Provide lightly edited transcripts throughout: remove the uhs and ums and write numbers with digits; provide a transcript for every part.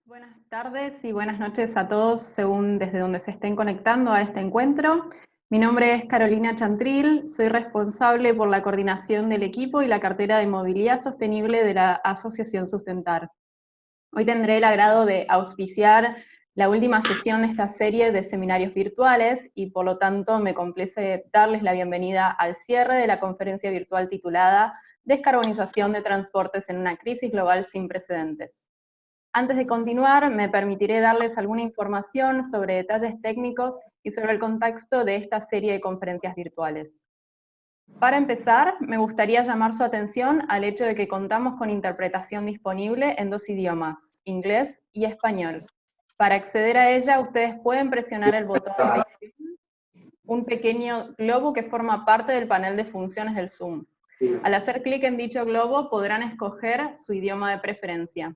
Buenas tardes y buenas noches a todos, según desde donde se estén conectando a este encuentro. Mi nombre es Carolina Chantril, soy responsable por la coordinación del equipo y la cartera de movilidad sostenible de la Asociación Sustentar. Hoy tendré el agrado de auspiciar la última sesión de esta serie de seminarios virtuales y por lo tanto me complace darles la bienvenida al cierre de la conferencia virtual titulada Descarbonización de transportes en una crisis global sin precedentes. Antes de continuar, me permitiré darles alguna información sobre detalles técnicos y sobre el contexto de esta serie de conferencias virtuales. Para empezar, me gustaría llamar su atención al hecho de que contamos con interpretación disponible en 2 idiomas, inglés y español. Para acceder a ella, ustedes pueden presionar el botón de un pequeño globo que forma parte del panel de funciones del Zoom. Al hacer clic en dicho globo, podrán escoger su idioma de preferencia.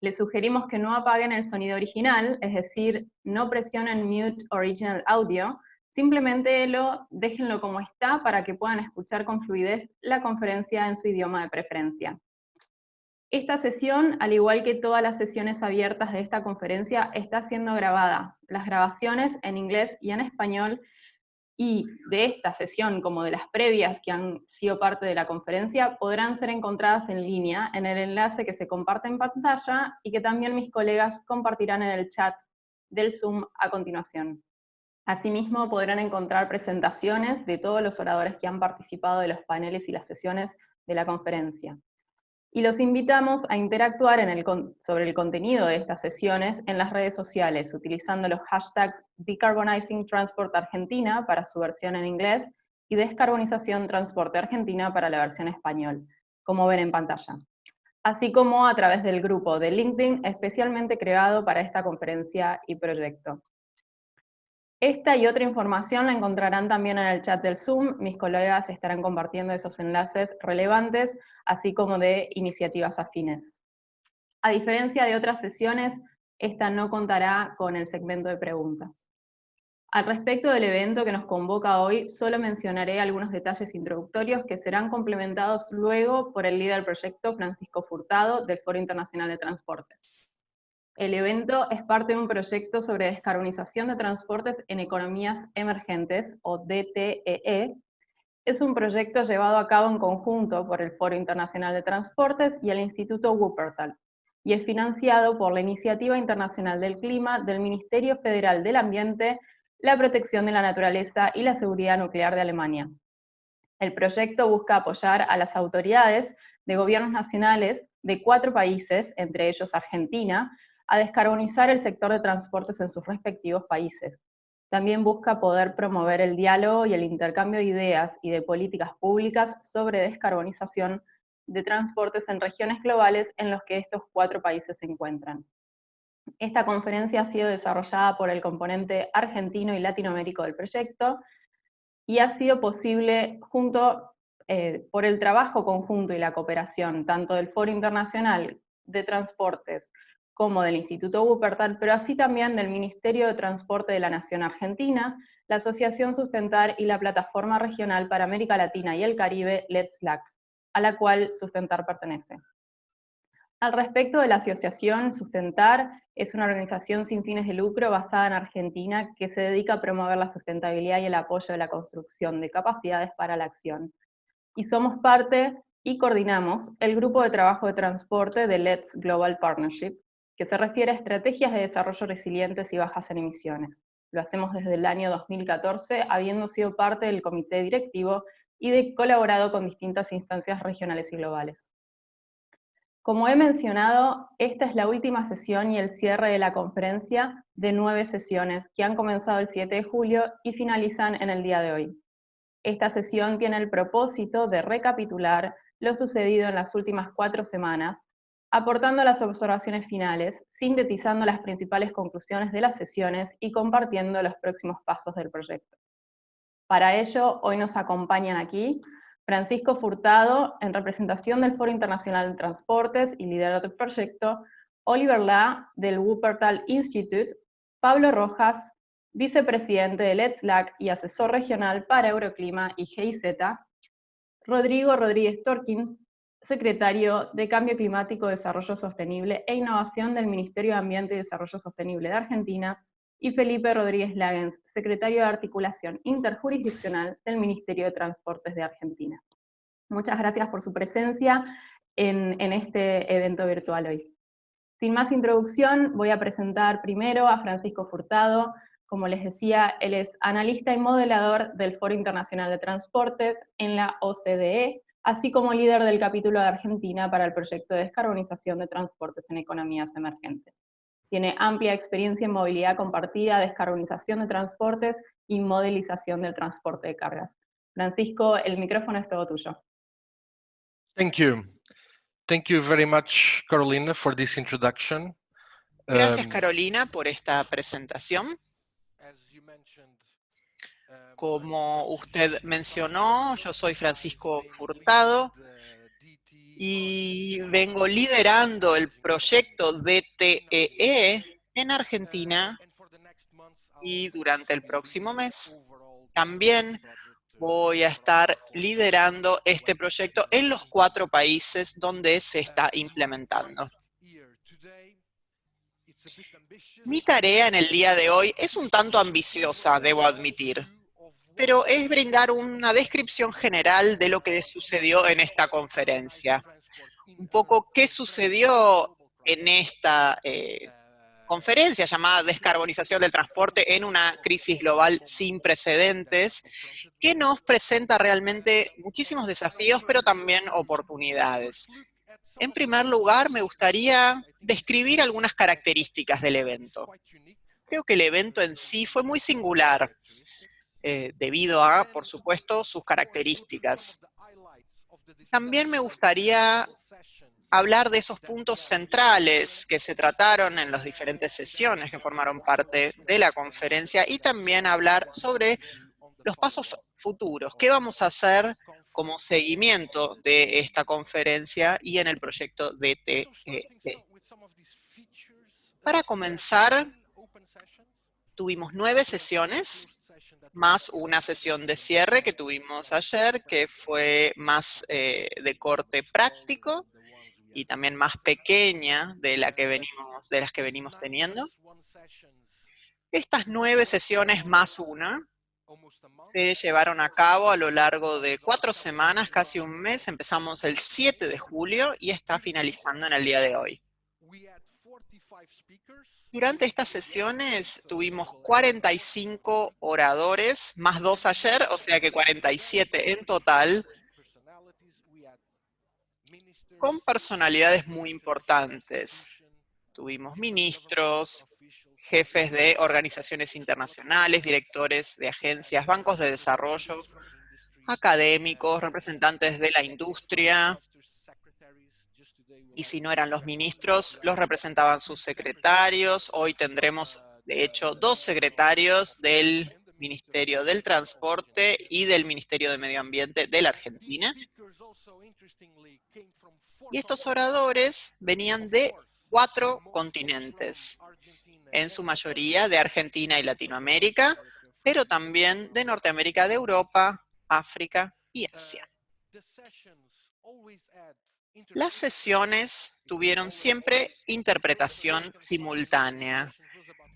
Les sugerimos que no apaguen el sonido original, es decir, no presionen Mute Original Audio, simplemente déjenlo como está para que puedan escuchar con fluidez la conferencia en su idioma de preferencia. Esta sesión, al igual que todas las sesiones abiertas de esta conferencia, está siendo grabada. Las grabaciones en inglés y en español y de esta sesión, como de las previas que han sido parte de la conferencia, podrán ser encontradas en línea en el enlace que se comparte en pantalla y que también mis colegas compartirán en el chat del Zoom a continuación. Asimismo, podrán encontrar presentaciones de todos los oradores que han participado de los paneles y las sesiones de la conferencia. Y los invitamos a interactuar sobre el contenido de estas sesiones en las redes sociales, utilizando los hashtags Decarbonizing Transport Argentina para su versión en inglés y Descarbonización Transporte Argentina para la versión español, como ven en pantalla. Así como a través del grupo de LinkedIn especialmente creado para esta conferencia y proyecto. Esta y otra información la encontrarán también en el chat del Zoom. Mis colegas estarán compartiendo esos enlaces relevantes, así como de iniciativas afines. A diferencia de otras sesiones, esta no contará con el segmento de preguntas. Al respecto del evento que nos convoca hoy, solo mencionaré algunos detalles introductorios que serán complementados luego por el líder del proyecto, Francisco Furtado, del Foro Internacional de Transportes. El evento es parte de un proyecto sobre descarbonización de transportes en economías emergentes, o DTEE. Es un proyecto llevado a cabo en conjunto por el Foro Internacional de Transportes y el Instituto Wuppertal, y es financiado por la Iniciativa Internacional del Clima del Ministerio Federal del Ambiente, la Protección de la Naturaleza y la Seguridad Nuclear de Alemania. El proyecto busca apoyar a las autoridades de gobiernos nacionales de 4 países, entre ellos Argentina, a descarbonizar el sector de transportes en sus respectivos países. También busca poder promover el diálogo y el intercambio de ideas y de políticas públicas sobre descarbonización de transportes en regiones globales en los que estos 4 países se encuentran. Esta conferencia ha sido desarrollada por el componente argentino y latinoamérico del proyecto, y ha sido posible por el trabajo conjunto y la cooperación, tanto del Foro Internacional de Transportes como del Instituto Wuppertal, pero así también del Ministerio de Transporte de la Nación Argentina, la Asociación Sustentar y la Plataforma Regional para América Latina y el Caribe, Let's LAC, a la cual Sustentar pertenece. Al respecto de la Asociación Sustentar, es una organización sin fines de lucro basada en Argentina que se dedica a promover la sustentabilidad y el apoyo de la construcción de capacidades para la acción. Y somos parte y coordinamos el grupo de trabajo de transporte de Let's Global Partnership, que se refiere a estrategias de desarrollo resilientes y bajas en emisiones. Lo hacemos desde el año 2014, habiendo sido parte del comité directivo y colaborado con distintas instancias regionales y globales. Como he mencionado, esta es la última sesión y el cierre de la conferencia de 9 sesiones que han comenzado el 7 de julio y finalizan en el día de hoy. Esta sesión tiene el propósito de recapitular lo sucedido en las últimas 4 semanas, aportando las observaciones finales, sintetizando las principales conclusiones de las sesiones y compartiendo los próximos pasos del proyecto. Para ello, hoy nos acompañan aquí Francisco Furtado, en representación del Foro Internacional de Transportes y liderazgo del proyecto, Oliver La, del Wuppertal Institute, Pablo Rojas, vicepresidente de Let's LAC y asesor regional para Euroclima y GIZ, Rodrigo Rodríguez Torkins, secretario de Cambio Climático, Desarrollo Sostenible e Innovación del Ministerio de Ambiente y Desarrollo Sostenible de Argentina, y Felipe Rodríguez Lagens, secretario de Articulación Interjurisdiccional del Ministerio de Transportes de Argentina. Muchas gracias por su presencia en este evento virtual hoy. Sin más introducción, voy a presentar primero a Francisco Furtado. Como les decía, él es analista y modelador del Foro Internacional de Transportes en la OCDE, así como líder del capítulo de Argentina para el proyecto de descarbonización de transportes en economías emergentes. Tiene amplia experiencia en movilidad compartida, descarbonización de transportes y modelización del transporte de cargas. Francisco, el micrófono es todo tuyo. Thank you. Thank you very much, Carolina, for this introduction. Gracias, Carolina, por esta presentación. Como usted mencionó, yo soy Francisco Furtado y vengo liderando el proyecto DTEE en Argentina, y durante el próximo mes también voy a estar liderando este proyecto en los 4 países donde se está implementando. Mi tarea en el día de hoy es un tanto ambiciosa, debo admitir, pero es brindar una descripción general de lo que sucedió en esta conferencia. Un poco qué sucedió en esta conferencia llamada Descarbonización del Transporte en una crisis global sin precedentes, que nos presenta realmente muchísimos desafíos, pero también oportunidades. En primer lugar, me gustaría describir algunas características del evento. Creo que el evento en sí fue muy singular, debido a, por supuesto, sus características. También me gustaría hablar de esos puntos centrales que se trataron en las diferentes sesiones que formaron parte de la conferencia, y también hablar sobre los pasos futuros. ¿Qué vamos a hacer como seguimiento de esta conferencia y en el proyecto DTEE? Para comenzar, tuvimos 9 sesiones, más una sesión de cierre que tuvimos ayer, que fue más de corte práctico y también más pequeña de las que venimos teniendo. Estas 9 sesiones más una se llevaron a cabo a lo largo de 4 semanas, casi un mes. Empezamos el 7 de julio y está finalizando en el día de hoy. Durante estas sesiones tuvimos 45 oradores, más 2 ayer, o sea que 47 en total, con personalidades muy importantes. Tuvimos ministros, jefes de organizaciones internacionales, directores de agencias, bancos de desarrollo, académicos, representantes de la industria, y si no eran los ministros, los representaban sus secretarios. Hoy tendremos, de hecho, 2 secretarios del Ministerio del Transporte y del Ministerio de Medio Ambiente de la Argentina. Y estos oradores venían de 4 continentes, en su mayoría de Argentina y Latinoamérica, pero también de Norteamérica, de Europa, África y Asia. Las sesiones tuvieron siempre interpretación simultánea.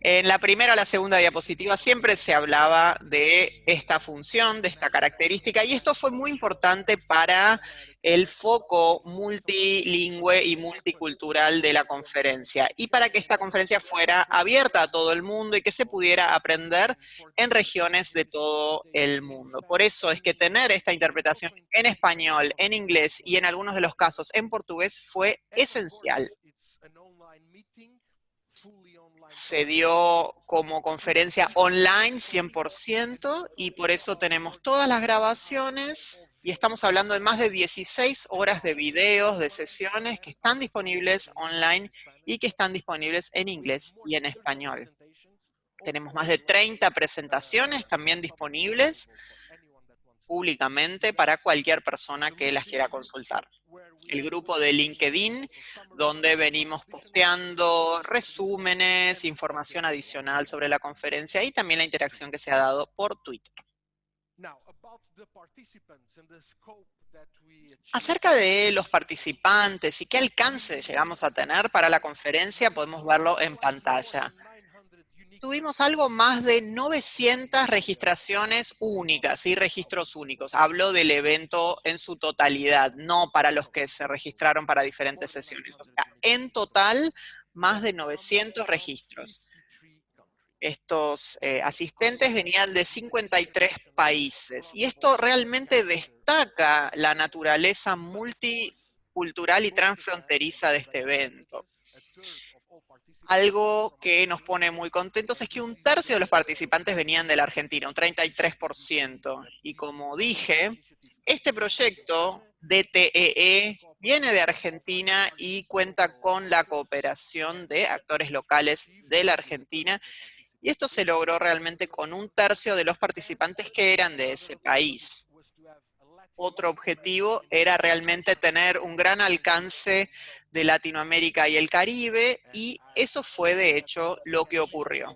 En la primera o la segunda diapositiva siempre se hablaba de esta función, de esta característica, y esto fue muy importante para el foco multilingüe y multicultural de la conferencia, y para que esta conferencia fuera abierta a todo el mundo y que se pudiera aprender en regiones de todo el mundo. Por eso es que tener esta interpretación en español, en inglés y en algunos de los casos en portugués fue esencial. Se dio como conferencia online 100% y por eso tenemos todas las grabaciones y estamos hablando de más de 16 horas de videos, de sesiones que están disponibles online y que están disponibles en inglés y en español. Tenemos más de 30 presentaciones también disponibles públicamente para cualquier persona que las quiera consultar. El grupo de LinkedIn, donde venimos posteando resúmenes, información adicional sobre la conferencia y también la interacción que se ha dado por Twitter. Acerca de los participantes y qué alcance llegamos a tener para la conferencia, podemos verlo en pantalla. Tuvimos algo más de 900 registraciones únicas y registros únicos. Hablo del evento en su totalidad, no para los que se registraron para diferentes sesiones. O sea, en total, más de 900 registros. Estos asistentes venían de 53 países y esto realmente destaca la naturaleza multicultural y transfronteriza de este evento. Algo que nos pone muy contentos es que un tercio de los participantes venían de la Argentina, un 33%. Y como dije, este proyecto DTEE viene de Argentina y cuenta con la cooperación de actores locales de la Argentina. Y esto se logró realmente con un tercio de los participantes que eran de ese país. Otro objetivo era realmente tener un gran alcance de Latinoamérica y el Caribe, y eso fue de hecho lo que ocurrió.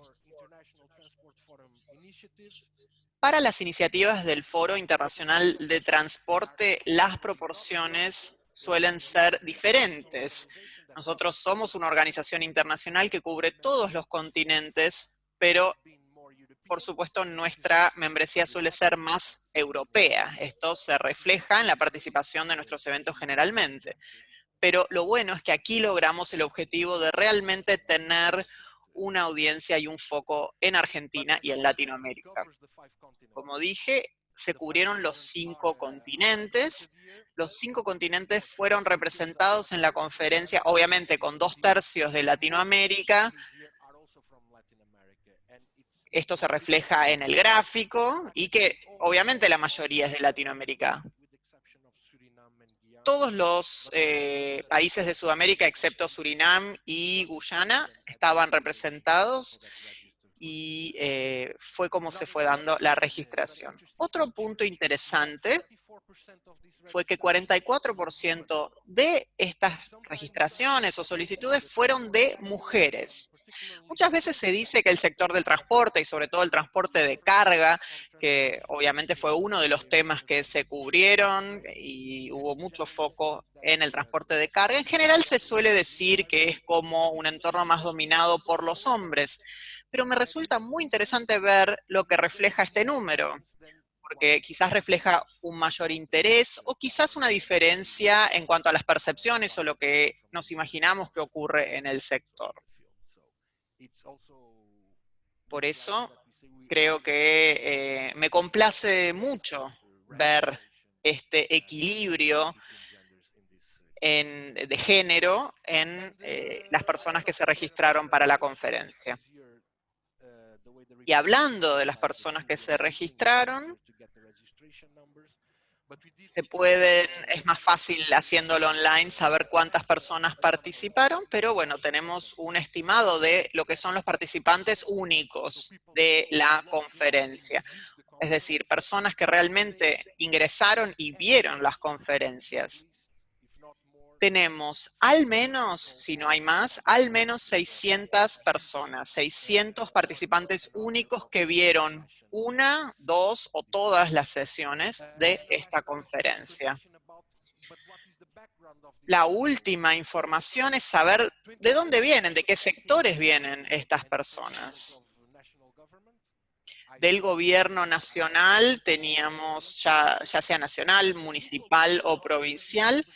Para las iniciativas del Foro Internacional de Transporte, las proporciones suelen ser diferentes. Nosotros somos una organización internacional que cubre todos los continentes, pero por supuesto, nuestra membresía suele ser más europea. Esto se refleja en la participación de nuestros eventos generalmente. Pero lo bueno es que aquí logramos el objetivo de realmente tener una audiencia y un foco en Argentina y en Latinoamérica. Como dije, se cubrieron los 5 continentes. Los 5 continentes fueron representados en la conferencia, obviamente con 2/3 de Latinoamérica. Esto se refleja en el gráfico y que obviamente la mayoría es de Latinoamérica. Todos los países de Sudamérica, excepto Surinam y Guyana, estaban representados y fue como se fue dando la registración. Otro punto interesante fue que 44% de estas registraciones o solicitudes fueron de mujeres. Muchas veces se dice que el sector del transporte, y sobre todo el transporte de carga, que obviamente fue uno de los temas que se cubrieron y hubo mucho foco en el transporte de carga, en general se suele decir que es como un entorno más dominado por los hombres, pero me resulta muy interesante ver lo que refleja este número, porque quizás refleja un mayor interés o quizás una diferencia en cuanto a las percepciones o lo que nos imaginamos que ocurre en el sector. Por eso creo que me complace mucho ver este equilibrio de género en las personas que se registraron para la conferencia. Y hablando de las personas que se registraron, es más fácil haciéndolo online saber cuántas personas participaron, pero bueno, tenemos un estimado de lo que son los participantes únicos de la conferencia. Es decir, personas que realmente ingresaron y vieron las conferencias. Tenemos al menos, si no hay más, al menos 600 personas, 600 participantes únicos que vieron una, dos o todas las sesiones de esta conferencia. La última información es saber de dónde vienen, de qué sectores vienen estas personas. Del gobierno nacional teníamos, ya sea nacional, municipal o provincial,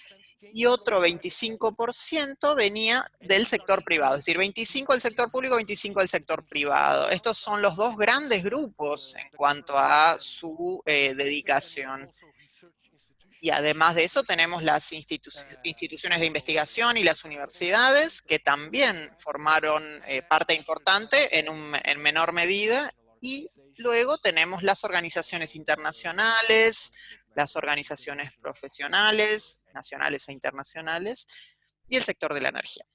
y otro 25% venía del sector privado, es decir, 25 del sector público, 25 del sector privado. Estos son los dos grandes grupos en cuanto a su dedicación. Y además de eso tenemos las instituciones de investigación y las universidades, que también formaron parte importante en menor medida, y luego tenemos las organizaciones internacionales, las organizaciones profesionales, nacionales e internacionales, y el sector de la energía.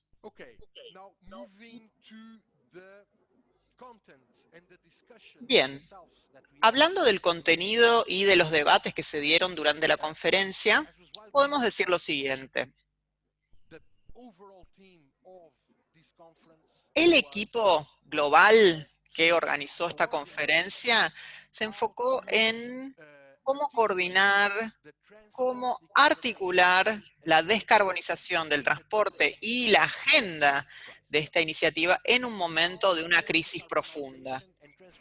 Bien, hablando del contenido y de los debates que se dieron durante la conferencia, podemos decir lo siguiente. El equipo global que organizó esta conferencia se enfocó en cómo coordinar, cómo articular la descarbonización del transporte y la agenda de esta iniciativa en un momento de una crisis profunda.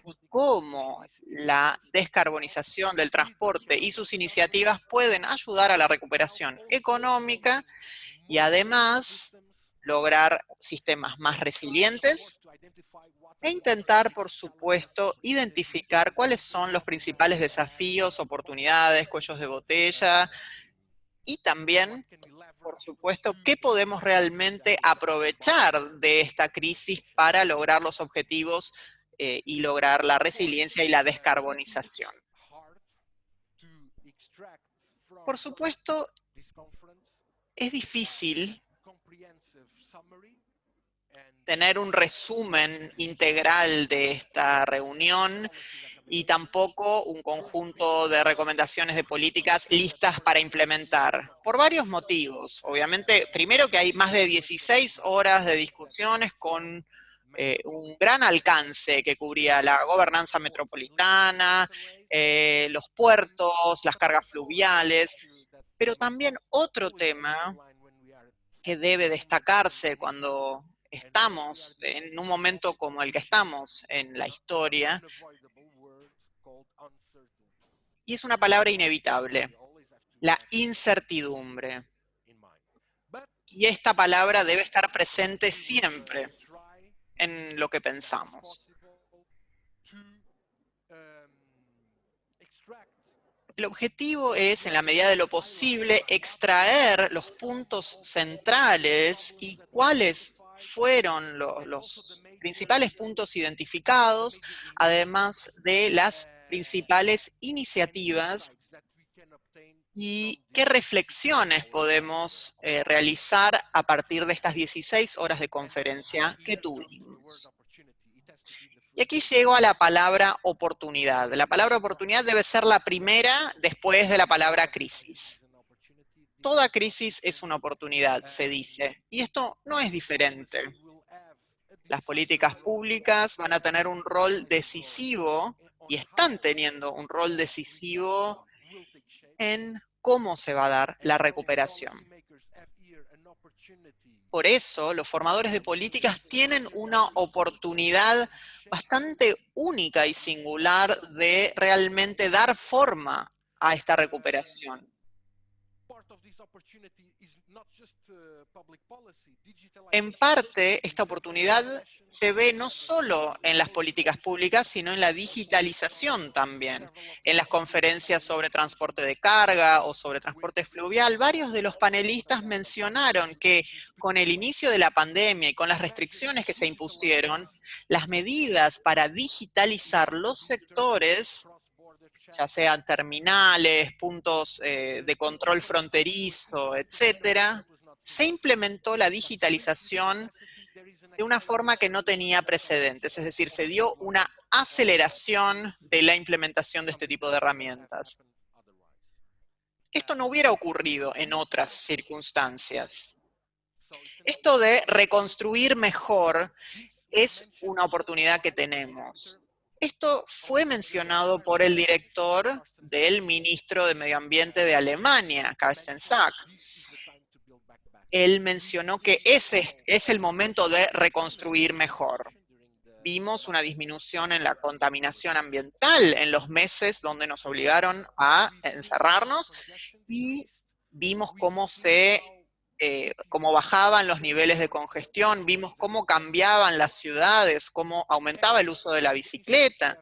Y cómo la descarbonización del transporte y sus iniciativas pueden ayudar a la recuperación económica y además lograr sistemas más resilientes e intentar, por supuesto, identificar cuáles son los principales desafíos, oportunidades, cuellos de botella y también, por supuesto, qué podemos realmente aprovechar de esta crisis para lograr los objetivos y lograr la resiliencia y la descarbonización. Por supuesto, es difícil tener un resumen integral de esta reunión y tampoco un conjunto de recomendaciones de políticas listas para implementar, por varios motivos. Obviamente, primero que hay más de 16 horas de discusiones con un gran alcance que cubría la gobernanza metropolitana, los puertos, las cargas fluviales, pero también otro tema que debe destacarse cuando estamos en un momento como el que estamos en la historia, y es una palabra inevitable, la incertidumbre. Y esta palabra debe estar presente siempre en lo que pensamos. El objetivo es, en la medida de lo posible, extraer los puntos centrales y cuáles fueron los principales puntos identificados, además de las principales iniciativas y qué reflexiones podemos realizar a partir de estas 16 horas de conferencia que tuvimos. Y aquí llego a la palabra oportunidad. La palabra oportunidad debe ser la primera después de la palabra crisis. Toda crisis es una oportunidad, se dice, y esto no es diferente. Las políticas públicas van a tener un rol decisivo, y están teniendo un rol decisivo en cómo se va a dar la recuperación. Por eso, los formadores de políticas tienen una oportunidad bastante única y singular de realmente dar forma a esta recuperación. En parte, esta oportunidad se ve no solo en las políticas públicas, sino en la digitalización también. En las conferencias sobre transporte de carga o sobre transporte fluvial, varios de los panelistas mencionaron que con el inicio de la pandemia y con las restricciones que se impusieron, las medidas para digitalizar los sectores, ya sean terminales, puntos de control fronterizo, etcétera, se implementó la digitalización de una forma que no tenía precedentes, es decir, se dio una aceleración de la implementación de este tipo de herramientas. Esto no hubiera ocurrido en otras circunstancias. Esto de reconstruir mejor es una oportunidad que tenemos. Esto fue mencionado por el director del ministro de Medio Ambiente de Alemania, Carsten Sack. Él mencionó que ese es el momento de reconstruir mejor. Vimos una disminución en la contaminación ambiental en los meses donde nos obligaron a encerrarnos y vimos cómo cómo bajaban los niveles de congestión, vimos cómo cambiaban las ciudades, cómo aumentaba el uso de la bicicleta.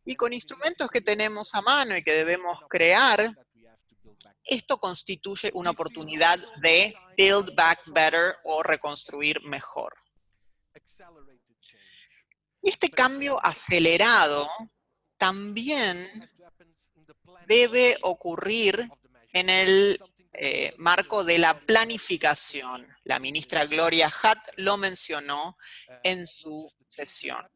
Y con instrumentos que tenemos a mano y que debemos crear, esto constituye una oportunidad de build back better o reconstruir mejor. Y este cambio acelerado también debe ocurrir en el marco de la planificación. La ministra Gloria Hutt lo mencionó en su sesión.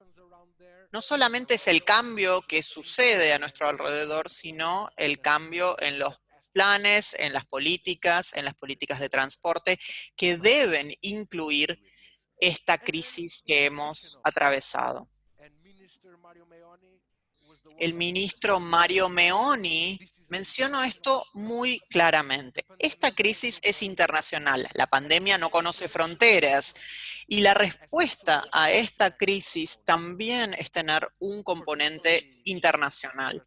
No solamente es el cambio que sucede a nuestro alrededor, sino el cambio en los planes, en las políticas de transporte, que deben incluir esta crisis que hemos atravesado. El ministro Mario Meoni mencionó esto muy claramente. Esta crisis es internacional, la pandemia no conoce fronteras y la respuesta a esta crisis también es tener un componente internacional.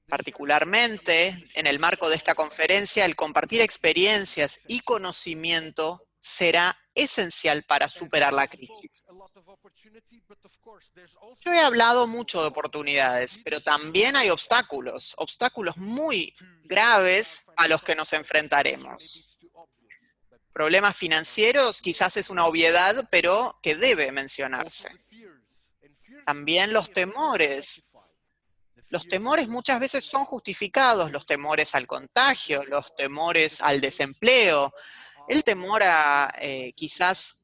Particularmente, en el marco de esta conferencia, el compartir experiencias y conocimiento será esencial para superar la crisis. Yo he hablado mucho de oportunidades, pero también hay obstáculos muy graves a los que nos enfrentaremos. Problemas financieros quizás es una obviedad, pero que debe mencionarse. También los temores. Los temores muchas veces son justificados, los temores al contagio, los temores al desempleo, el temor a quizás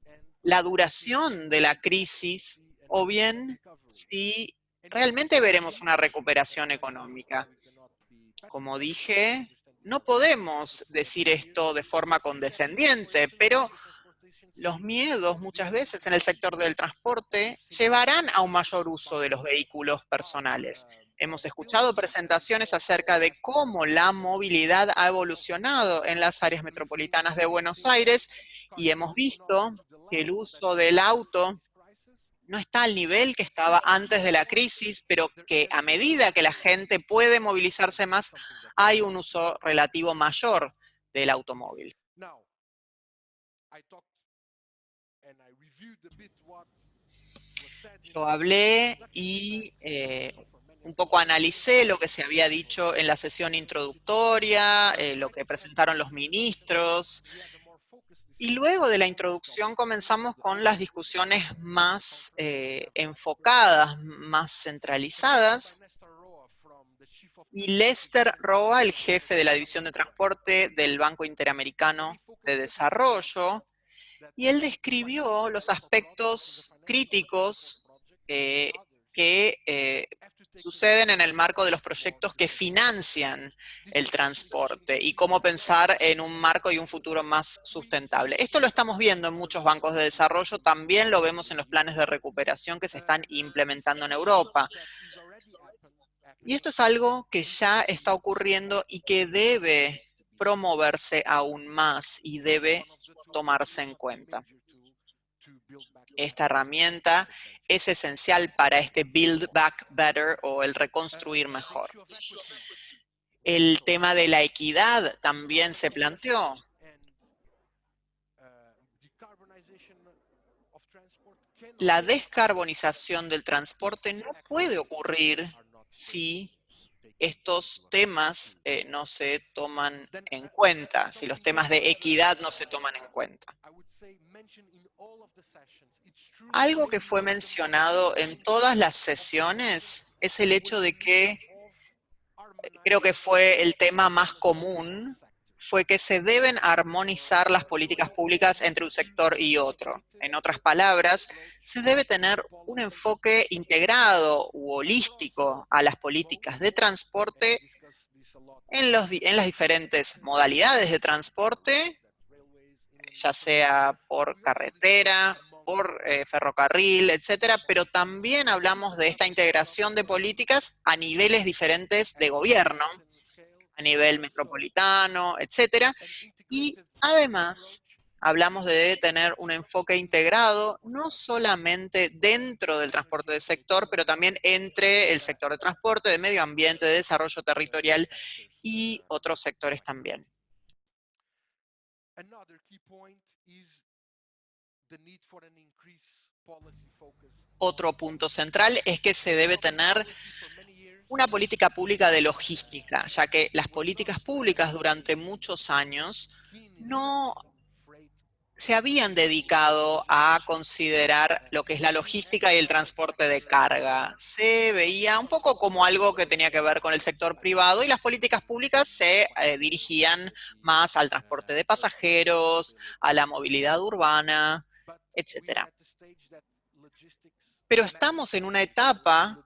la duración de la crisis o bien si realmente veremos una recuperación económica. Como dije, no podemos decir esto de forma condescendiente, pero los miedos muchas veces en el sector del transporte llevarán a un mayor uso de los vehículos personales. Hemos escuchado presentaciones acerca de cómo la movilidad ha evolucionado en las áreas metropolitanas de Buenos Aires y hemos visto que el uso del auto no está al nivel que estaba antes de la crisis, pero que a medida que la gente puede movilizarse más, hay un uso relativo mayor del automóvil. Yo hablé y un poco analicé lo que se había dicho en la sesión introductoria, lo que presentaron los ministros, y luego de la introducción comenzamos con las discusiones más enfocadas, más centralizadas, y Lester Roa, el jefe de la División de Transporte del Banco Interamericano de Desarrollo, y él describió los aspectos críticos que suceden en el marco de los proyectos que financian el transporte y cómo pensar en un marco y un futuro más sustentable. Esto lo estamos viendo en muchos bancos de desarrollo, también lo vemos en los planes de recuperación que se están implementando en Europa. Y esto es algo que ya está ocurriendo y que debe promoverse aún más y debe tomarse en cuenta. Esta herramienta es esencial para este Build Back Better o el reconstruir mejor. El tema de la equidad también se planteó. La descarbonización del transporte no puede ocurrir si estos temas no se toman en cuenta, si los temas de equidad no se toman en cuenta. Algo que fue mencionado en todas las sesiones es el hecho de que, creo que fue el tema más común, fue que se deben armonizar las políticas públicas entre un sector y otro. En otras palabras, se debe tener un enfoque integrado u holístico a las políticas de transporte en las diferentes modalidades de transporte, ya sea por carretera, por ferrocarril, etcétera, pero también hablamos de esta integración de políticas a niveles diferentes de gobierno, a nivel metropolitano, etcétera, y además hablamos de tener un enfoque integrado, no solamente dentro del transporte de sector, pero también entre el sector de transporte, de medio ambiente, de desarrollo territorial y otros sectores también. Otro punto central es que se debe tener una política pública de logística, ya que las políticas públicas durante muchos años no se habían dedicado a considerar lo que es la logística y el transporte de carga. Se veía un poco como algo que tenía que ver con el sector privado y las políticas públicas se dirigían más al transporte de pasajeros, a la movilidad urbana, etcétera. Pero estamos en una etapa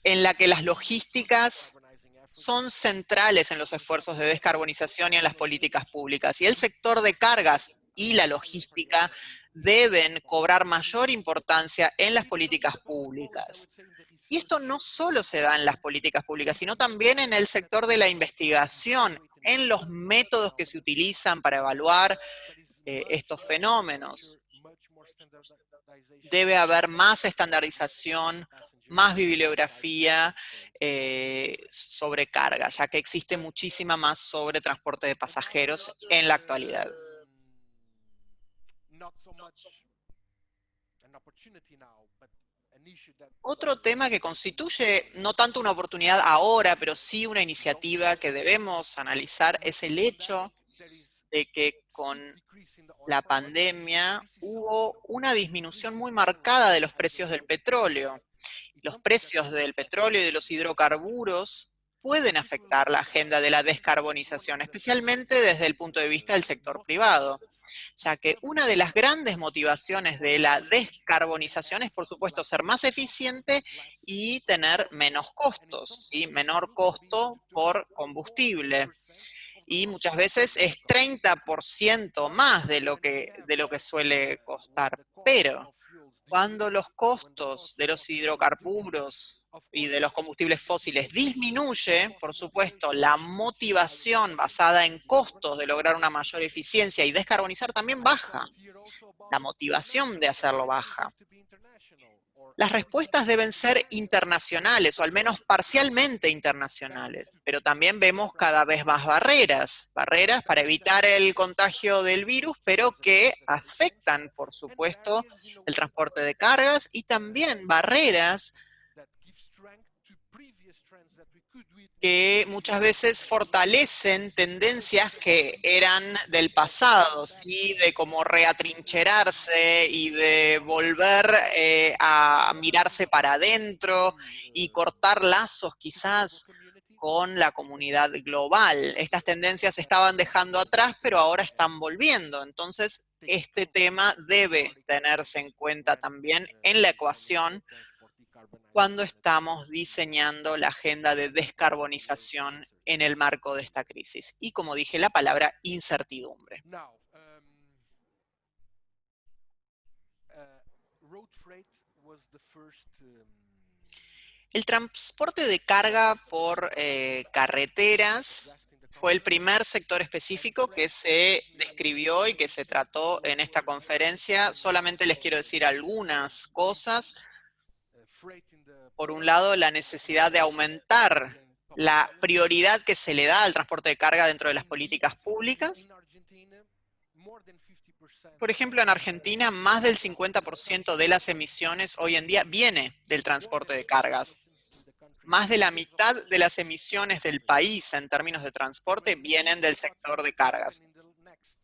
en la que las logísticas son centrales en los esfuerzos de descarbonización y en las políticas públicas. Y el sector de cargas y la logística deben cobrar mayor importancia en las políticas públicas. Y esto no solo se da en las políticas públicas, sino también en el sector de la investigación, en los métodos que se utilizan para evaluar estos fenómenos. Debe haber más estandarización, más bibliografía sobre carga, ya que existe muchísima más sobre transporte de pasajeros en la actualidad. Otro tema que constituye no tanto una oportunidad ahora, pero sí una iniciativa que debemos analizar es el hecho de que con la pandemia hubo una disminución muy marcada de los precios del petróleo. Los precios del petróleo y de los hidrocarburos pueden afectar la agenda de la descarbonización, especialmente desde el punto de vista del sector privado, ya que una de las grandes motivaciones de la descarbonización es, por supuesto, ser más eficiente y tener menos costos, ¿sí? Menor costo por combustible. Y muchas veces es 30% más de lo que suele costar. Pero cuando los costos de los hidrocarburos y de los combustibles fósiles disminuye, por supuesto, la motivación basada en costos de lograr una mayor eficiencia y descarbonizar también baja. La motivación de hacerlo baja. Las respuestas deben ser internacionales, o al menos parcialmente internacionales, pero también vemos cada vez más barreras para evitar el contagio del virus, pero que afectan, por supuesto, el transporte de cargas y también barreras que muchas veces fortalecen tendencias que eran del pasado, ¿sí? De como reatrincherarse y de volver a mirarse para adentro y cortar lazos quizás con la comunidad global. Estas tendencias se estaban dejando atrás, pero ahora están volviendo. Entonces, este tema debe tenerse en cuenta también en la ecuación cuando estamos diseñando la agenda de descarbonización en el marco de esta crisis. Y como dije, la palabra incertidumbre. El transporte de carga por carreteras fue el primer sector específico que se describió y que se trató en esta conferencia. Solamente les quiero decir algunas cosas. Por un lado, la necesidad de aumentar la prioridad que se le da al transporte de carga dentro de las políticas públicas. Por ejemplo, en Argentina, más del 50% de las emisiones hoy en día viene del transporte de cargas. Más de la mitad de las emisiones del país en términos de transporte vienen del sector de cargas.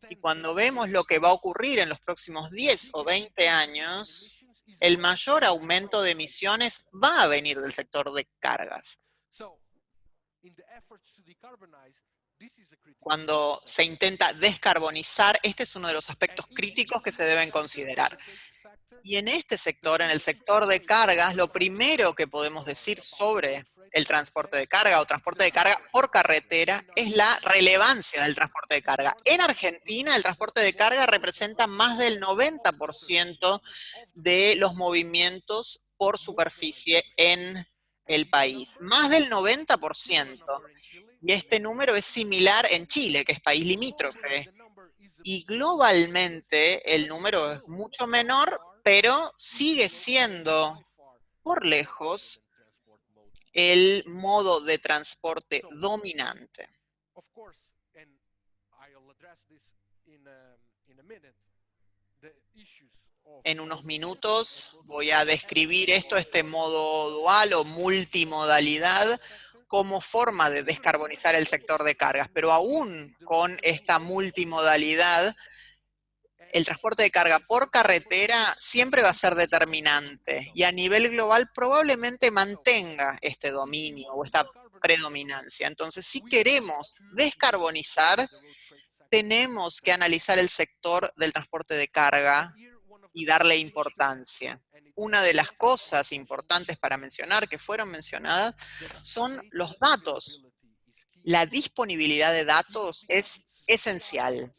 Y cuando vemos lo que va a ocurrir en los próximos 10 o 20 años, el mayor aumento de emisiones va a venir del sector de cargas. Cuando se intenta descarbonizar, este es uno de los aspectos críticos que se deben considerar. Y en este sector, en el sector de cargas, lo primero que podemos decir sobre el transporte de carga o transporte de carga por carretera es la relevancia del transporte de carga. En Argentina, el transporte de carga representa más del 90% de los movimientos por superficie en el país. Más del 90%. Y este número es similar en Chile, que es país limítrofe. Y globalmente el número es mucho menor, pero sigue siendo por lejos el modo de transporte dominante. En unos minutos voy a describir este modo dual o multimodalidad, como forma de descarbonizar el sector de cargas. Pero aún con esta multimodalidad, el transporte de carga por carretera siempre va a ser determinante y a nivel global probablemente mantenga este dominio o esta predominancia. Entonces, si queremos descarbonizar, tenemos que analizar el sector del transporte de carga y darle importancia. Una de las cosas importantes para mencionar, que fueron mencionadas, son los datos. La disponibilidad de datos es esencial.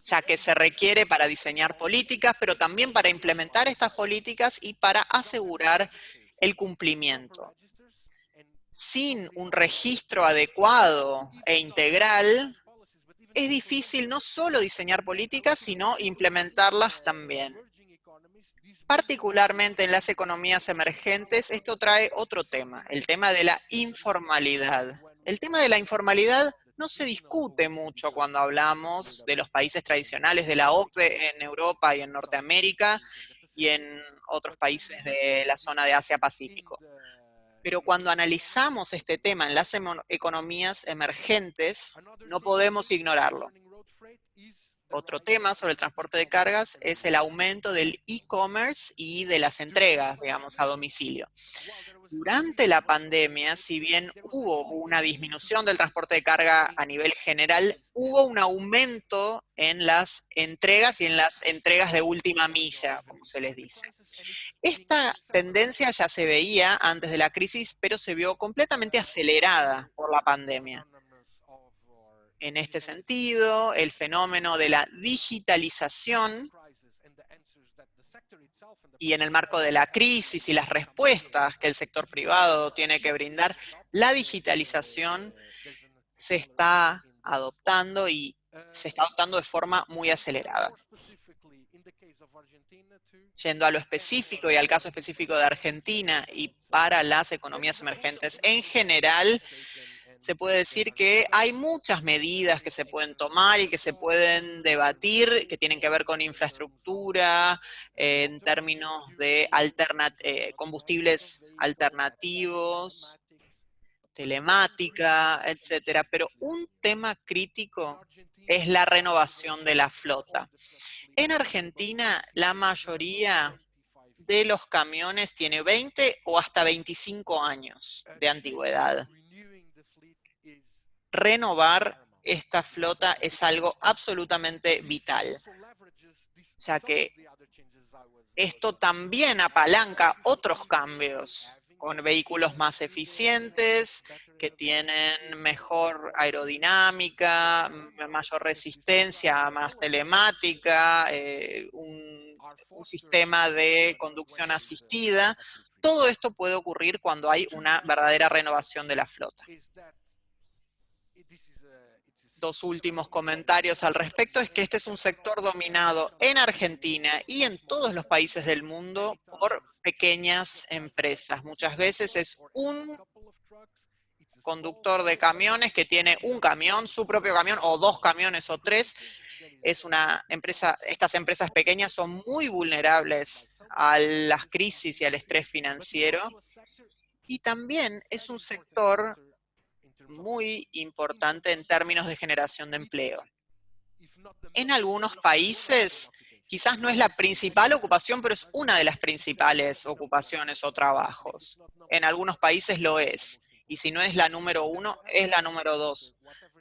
ya que se requiere para diseñar políticas, pero también para implementar estas políticas y para asegurar el cumplimiento. Sin un registro adecuado e integral, es difícil no solo diseñar políticas, sino implementarlas también. Particularmente en las economías emergentes, esto trae otro tema, el tema de la informalidad. El tema de la informalidad no se discute mucho cuando hablamos de los países tradicionales de la OCDE en Europa y en Norteamérica y en otros países de la zona de Asia-Pacífico. Pero cuando analizamos este tema en las economías emergentes, no podemos ignorarlo. Otro tema sobre el transporte de cargas es el aumento del e-commerce y de las entregas, digamos, a domicilio. Durante la pandemia, si bien hubo una disminución del transporte de carga a nivel general, hubo un aumento en las entregas y en las entregas de última milla, como se les dice. Esta tendencia ya se veía antes de la crisis, pero se vio completamente acelerada por la pandemia. En este sentido, el fenómeno de la digitalización y en el marco de la crisis y las respuestas que el sector privado tiene que brindar, la digitalización se está adoptando y se está adoptando de forma muy acelerada. Yendo a lo específico y al caso específico de Argentina y para las economías emergentes en general, se puede decir que hay muchas medidas que se pueden tomar y que se pueden debatir, que tienen que ver con infraestructura, en términos de combustibles alternativos, telemática, etcétera. Pero un tema crítico es la renovación de la flota. En Argentina, la mayoría de los camiones tiene 20 o hasta 25 años de antigüedad. Renovar esta flota es algo absolutamente vital, ya que esto también apalanca otros cambios, con vehículos más eficientes, que tienen mejor aerodinámica, mayor resistencia, más telemática, un sistema de conducción asistida. Todo esto puede ocurrir cuando hay una verdadera renovación de la flota. Dos últimos comentarios al respecto es que este es un sector dominado en Argentina y en todos los países del mundo por pequeñas empresas. Muchas veces es un conductor de camiones que tiene un camión, su propio camión, o dos camiones o tres. Es una empresa, estas empresas pequeñas son muy vulnerables a las crisis y al estrés financiero. Y también es un sector muy importante en términos de generación de empleo. En algunos países, quizás no es la principal ocupación, pero es una de las principales ocupaciones o trabajos. En algunos países lo es. Y si no es la número uno, es la número dos.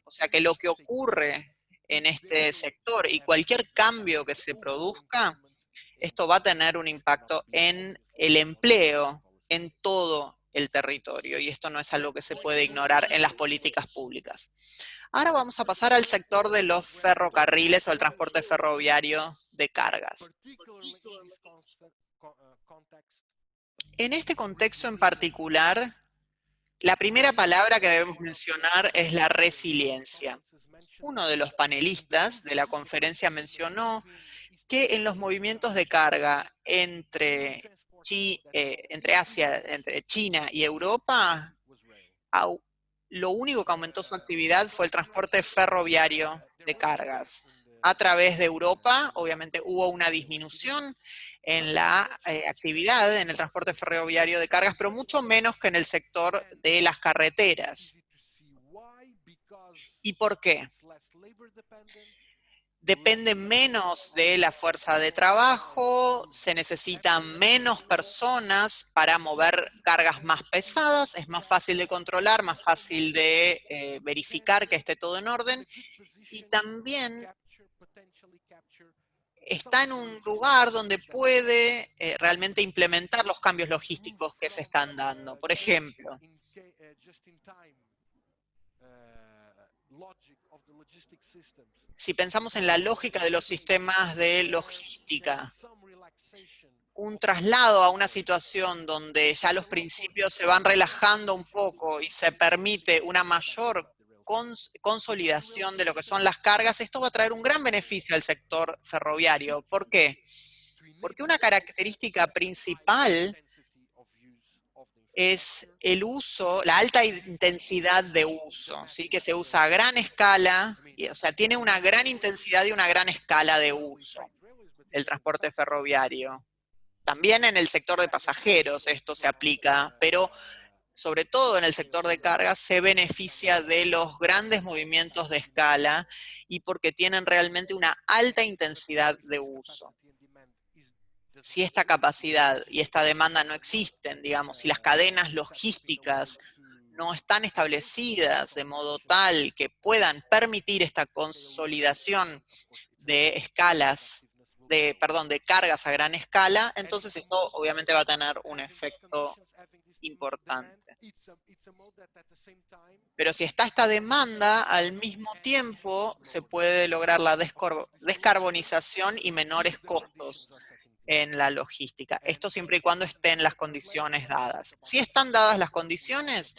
O sea que lo que ocurre en este sector y cualquier cambio que se produzca, esto va a tener un impacto en el empleo en todo el territorio, y esto no es algo que se puede ignorar en las políticas públicas. Ahora vamos a pasar al sector de los ferrocarriles o el transporte ferroviario de cargas. En este contexto en particular, la primera palabra que debemos mencionar es la resiliencia. Uno de los panelistas de la conferencia mencionó que en los movimientos de carga entre Asia, entre China y Europa, lo único que aumentó su actividad fue el transporte ferroviario de cargas. A través de Europa, obviamente, hubo una disminución en la actividad en el transporte ferroviario de cargas, pero mucho menos que en el sector de las carreteras. ¿Y por qué? Depende menos de la fuerza de trabajo, se necesitan menos personas para mover cargas más pesadas, es más fácil de controlar, más fácil de verificar que esté todo en orden, y también está en un lugar donde puede realmente implementar los cambios logísticos que se están dando. Por ejemplo, Si pensamos en la lógica de los sistemas de logística, un traslado a una situación donde ya los principios se van relajando un poco y se permite una mayor consolidación de lo que son las cargas, esto va a traer un gran beneficio al sector ferroviario. ¿Por qué? Porque una característica principal es el uso, la alta intensidad de uso, ¿sí? Que se usa a gran escala, o sea, tiene una gran intensidad y una gran escala de uso, el transporte ferroviario. También en el sector de pasajeros esto se aplica, pero sobre todo en el sector de cargas se beneficia de los grandes movimientos de escala y porque tienen realmente una alta intensidad de uso. Si esta capacidad y esta demanda no existen, digamos, si las cadenas logísticas no están establecidas de modo tal que puedan permitir esta consolidación de escalas, de cargas a gran escala, entonces esto obviamente va a tener un efecto importante. Pero si está esta demanda, al mismo tiempo se puede lograr la descarbonización y menores costos en la logística. Esto siempre y cuando estén las condiciones dadas. Si están dadas las condiciones,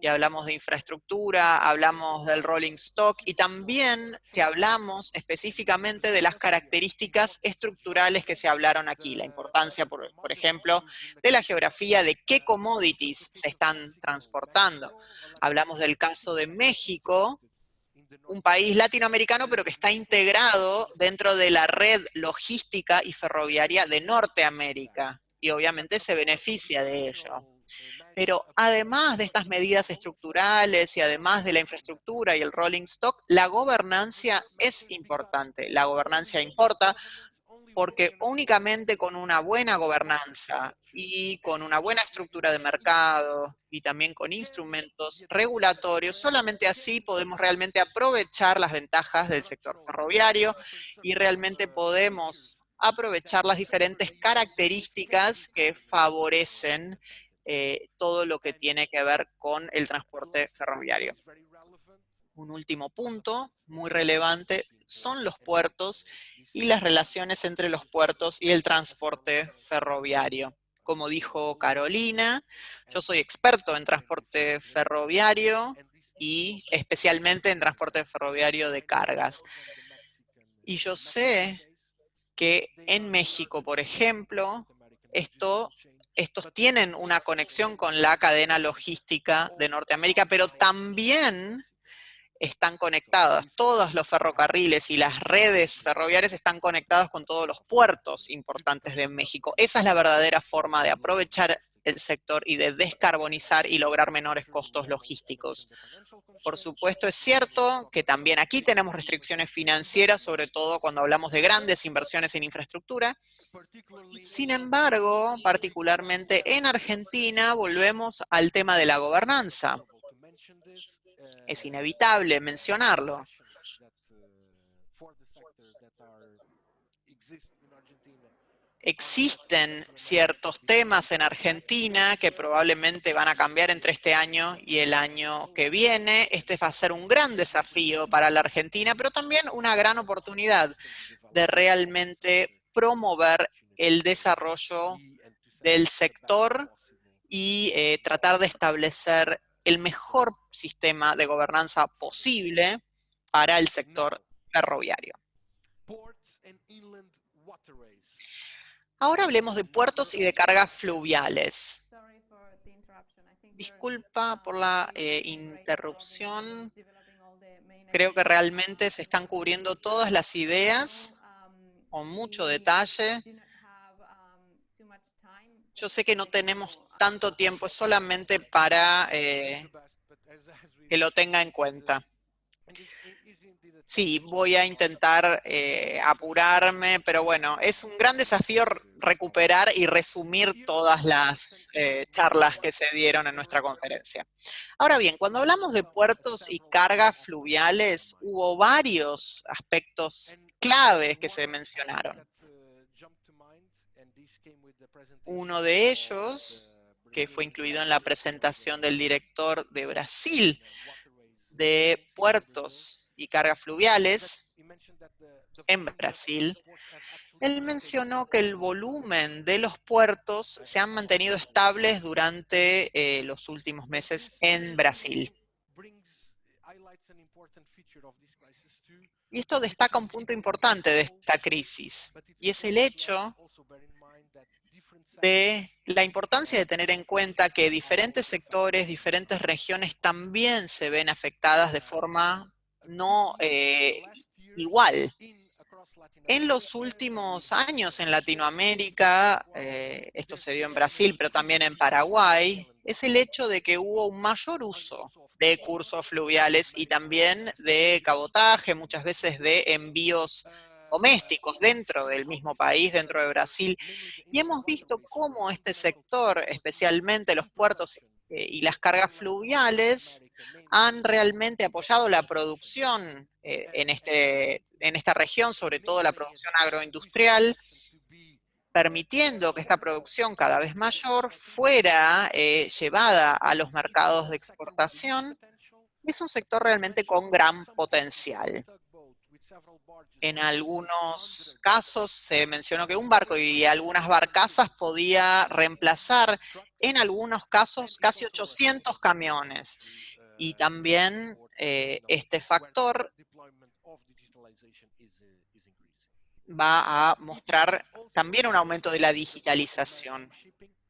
y hablamos de infraestructura, hablamos del rolling stock, y también si hablamos específicamente de las características estructurales que se hablaron aquí, la importancia, por ejemplo, de la geografía, de qué commodities se están transportando. Hablamos del caso de México, un país latinoamericano, pero que está integrado dentro de la red logística y ferroviaria de Norteamérica, y obviamente se beneficia de ello. Pero además de estas medidas estructurales y además de la infraestructura y el rolling stock, la gobernancia es importante. La gobernancia importa porque únicamente con una buena gobernanza y con una buena estructura de mercado y también con instrumentos regulatorios, solamente así podemos realmente aprovechar las ventajas del sector ferroviario y realmente podemos aprovechar las diferentes características que favorecen todo lo que tiene que ver con el transporte ferroviario. Un último punto muy relevante son los puertos y las relaciones entre los puertos y el transporte ferroviario. Como dijo Carolina, yo soy experto en transporte ferroviario y especialmente en transporte ferroviario de cargas. Y yo sé que en México, por ejemplo, estos tienen una conexión con la cadena logística de Norteamérica, pero también están conectadas. Todos los ferrocarriles y las redes ferroviarias están conectadas con todos los puertos importantes de México. Esa es la verdadera forma de aprovechar el sector y de descarbonizar y lograr menores costos logísticos. Por supuesto, es cierto que también aquí tenemos restricciones financieras, sobre todo cuando hablamos de grandes inversiones en infraestructura. Sin embargo, particularmente en Argentina, volvemos al tema de la gobernanza. Es inevitable mencionarlo. Existen ciertos temas en Argentina que probablemente van a cambiar entre este año y el año que viene. Este va a ser un gran desafío para la Argentina, pero también una gran oportunidad de realmente promover el desarrollo del sector y tratar de establecer el mejor sistema de gobernanza posible para el sector ferroviario. Ahora hablemos de puertos y de cargas fluviales. Disculpa por la interrupción. Creo que realmente se están cubriendo todas las ideas con mucho detalle. Yo sé que no tenemos tanto tiempo, es solamente para que lo tenga en cuenta. Sí, voy a intentar apurarme, pero bueno, es un gran desafío recuperar y resumir todas las charlas que se dieron en nuestra conferencia. Ahora bien, cuando hablamos de puertos y cargas fluviales, hubo varios aspectos claves que se mencionaron. Uno de ellos, que fue incluido en la presentación del director de Brasil, de puertos y cargas fluviales en Brasil, él mencionó que el volumen de los puertos se han mantenido estables durante los últimos meses en Brasil. Y esto destaca un punto importante de esta crisis, y es el hecho de la importancia de tener en cuenta que diferentes sectores, diferentes regiones también se ven afectadas de forma no igual. En los últimos años en Latinoamérica, esto se dio en Brasil, pero también en Paraguay, es el hecho de que hubo un mayor uso de cursos fluviales y también de cabotaje, muchas veces de envíos domésticos dentro del mismo país, dentro de Brasil. Y hemos visto cómo este sector, especialmente los puertos y las cargas fluviales, han realmente apoyado la producción en esta región, sobre todo la producción agroindustrial, permitiendo que esta producción cada vez mayor fuera llevada a los mercados de exportación. Es un sector realmente con gran potencial. En algunos casos se mencionó que un barco y algunas barcazas podía reemplazar, en algunos casos, casi 800 camiones. Y también este factor va a mostrar también un aumento de la digitalización.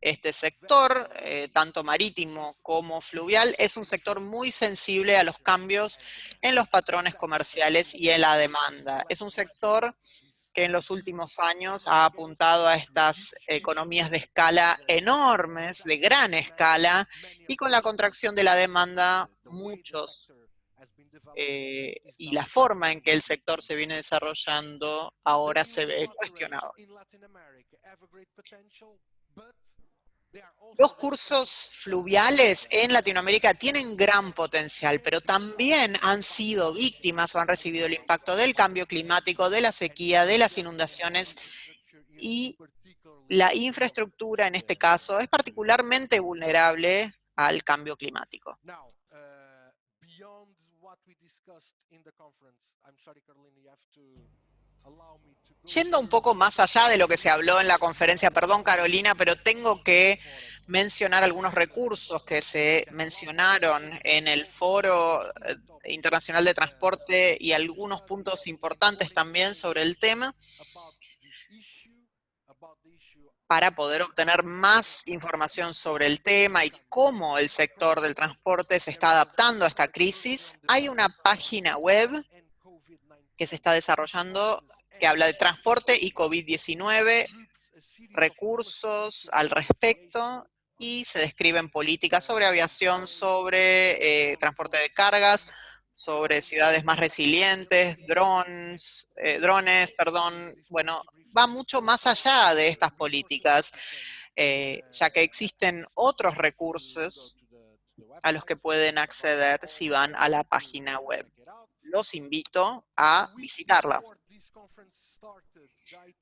Este sector, tanto marítimo como fluvial, es un sector muy sensible a los cambios en los patrones comerciales y en la demanda. Es un sector que en los últimos años ha apuntado a estas economías de escala enormes, de gran escala, y con la contracción de la demanda, muchos y la forma en que el sector se viene desarrollando ahora se ve cuestionado. Los cursos fluviales en Latinoamérica tienen gran potencial, pero también han sido víctimas o han recibido el impacto del cambio climático, de la sequía, de las inundaciones, y la infraestructura en este caso es particularmente vulnerable al cambio climático. Yendo un poco más allá de lo que se habló en la conferencia, perdón Carolina, pero tengo que mencionar algunos recursos que se mencionaron en el Foro Internacional de Transporte y algunos puntos importantes también sobre el tema, para poder obtener más información sobre el tema y cómo el sector del transporte se está adaptando a esta crisis. Hay una página web que se está desarrollando que habla de transporte y COVID-19, recursos al respecto, y se describen políticas sobre aviación, sobre transporte de cargas, sobre ciudades más resilientes, drones, bueno, va mucho más allá de estas políticas, ya que existen otros recursos a los que pueden acceder si van a la página web. Los invito a visitarla.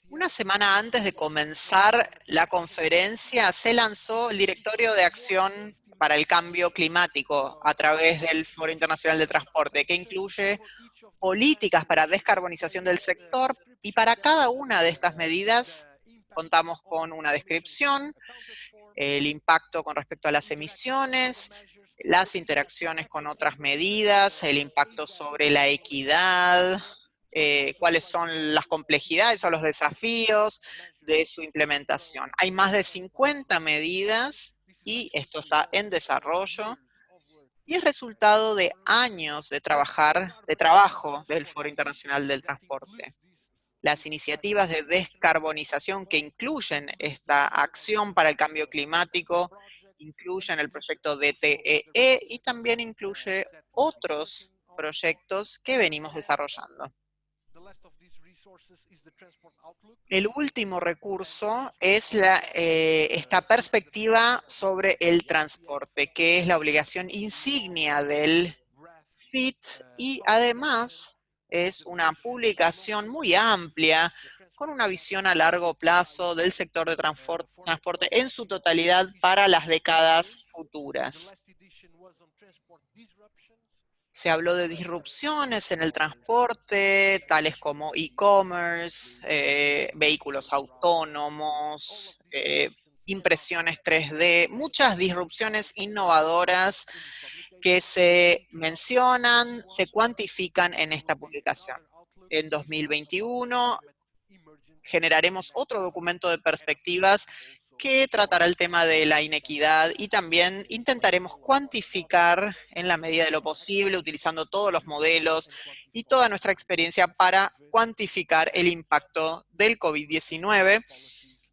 Una semana antes de comenzar la conferencia, se lanzó el Directorio de Acción para el Cambio Climático a través del Foro Internacional de Transporte, que incluye políticas para descarbonización del sector, y para cada una de estas medidas contamos con una descripción, el impacto con respecto a las emisiones, las interacciones con otras medidas, el impacto sobre la equidad, cuáles son las complejidades o los desafíos de su implementación. Hay más de 50 medidas y esto está en desarrollo y es resultado de años de trabajo del Foro Internacional del Transporte. Las iniciativas de descarbonización que incluyen esta acción para el cambio climático incluyen el proyecto DTEE y también incluye otros proyectos que venimos desarrollando. El último recurso es esta perspectiva sobre el transporte, que es la obligación insignia del FIT, y además es una publicación muy amplia con una visión a largo plazo del sector de transporte en su totalidad para las décadas futuras. Se habló de disrupciones en el transporte, tales como e-commerce, vehículos autónomos, impresiones 3D, muchas disrupciones innovadoras que se mencionan, se cuantifican en esta publicación. En 2021 generaremos otro documento de perspectivas que tratará el tema de la inequidad y también intentaremos cuantificar en la medida de lo posible, utilizando todos los modelos y toda nuestra experiencia para cuantificar el impacto del COVID-19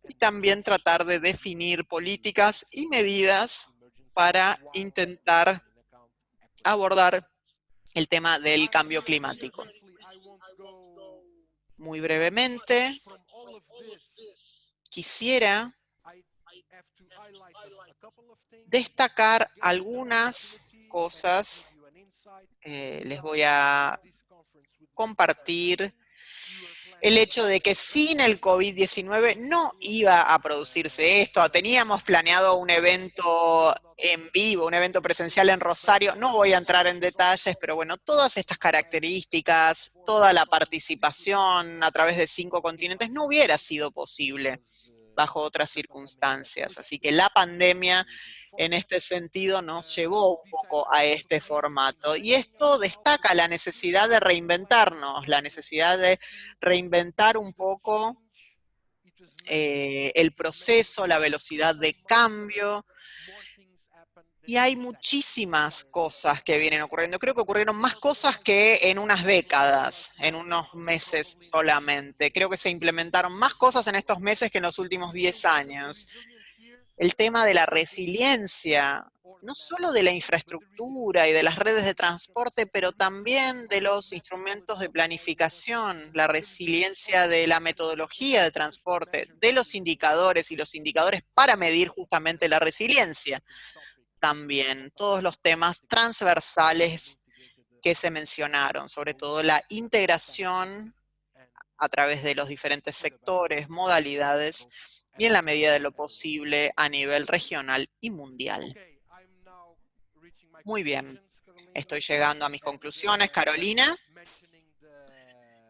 y también tratar de definir políticas y medidas para intentar abordar el tema del cambio climático. Muy brevemente, quisiera destacar algunas cosas. Les voy a compartir el hecho de que sin el COVID-19 no iba a producirse esto. Teníamos planeado un evento en vivo, un evento presencial en Rosario. No voy a entrar en detalles, pero bueno, todas estas características, toda la participación a través de 5 continentes no hubiera sido posible bajo otras circunstancias. Así que la pandemia, en este sentido, nos llevó un poco a este formato. Y esto destaca la necesidad de reinventarnos, la necesidad de reinventar un poco el proceso, la velocidad de cambio. Y hay muchísimas cosas que vienen ocurriendo. Creo que ocurrieron más cosas que en unas décadas, en unos meses solamente. Creo que se implementaron más cosas en estos meses que en los últimos 10 años. El tema de la resiliencia, no solo de la infraestructura y de las redes de transporte, pero también de los instrumentos de planificación, la resiliencia de la metodología de transporte, de los indicadores y los indicadores para medir justamente la resiliencia. También todos los temas transversales que se mencionaron, sobre todo la integración a través de los diferentes sectores, modalidades y en la medida de lo posible a nivel regional y mundial. Muy bien, estoy llegando a mis conclusiones, Carolina,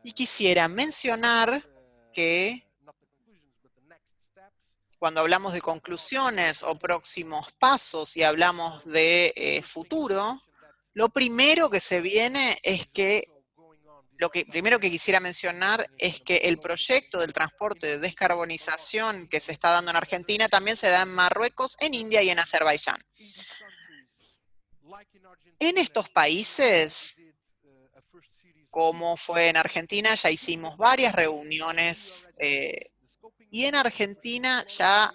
y quisiera mencionar que cuando hablamos de conclusiones o próximos pasos y hablamos de futuro, lo primero que se viene es que, primero que quisiera mencionar es que el proyecto del transporte de descarbonización que se está dando en Argentina también se da en Marruecos, en India y en Azerbaiyán. En estos países, como fue en Argentina, ya hicimos varias reuniones y en Argentina ya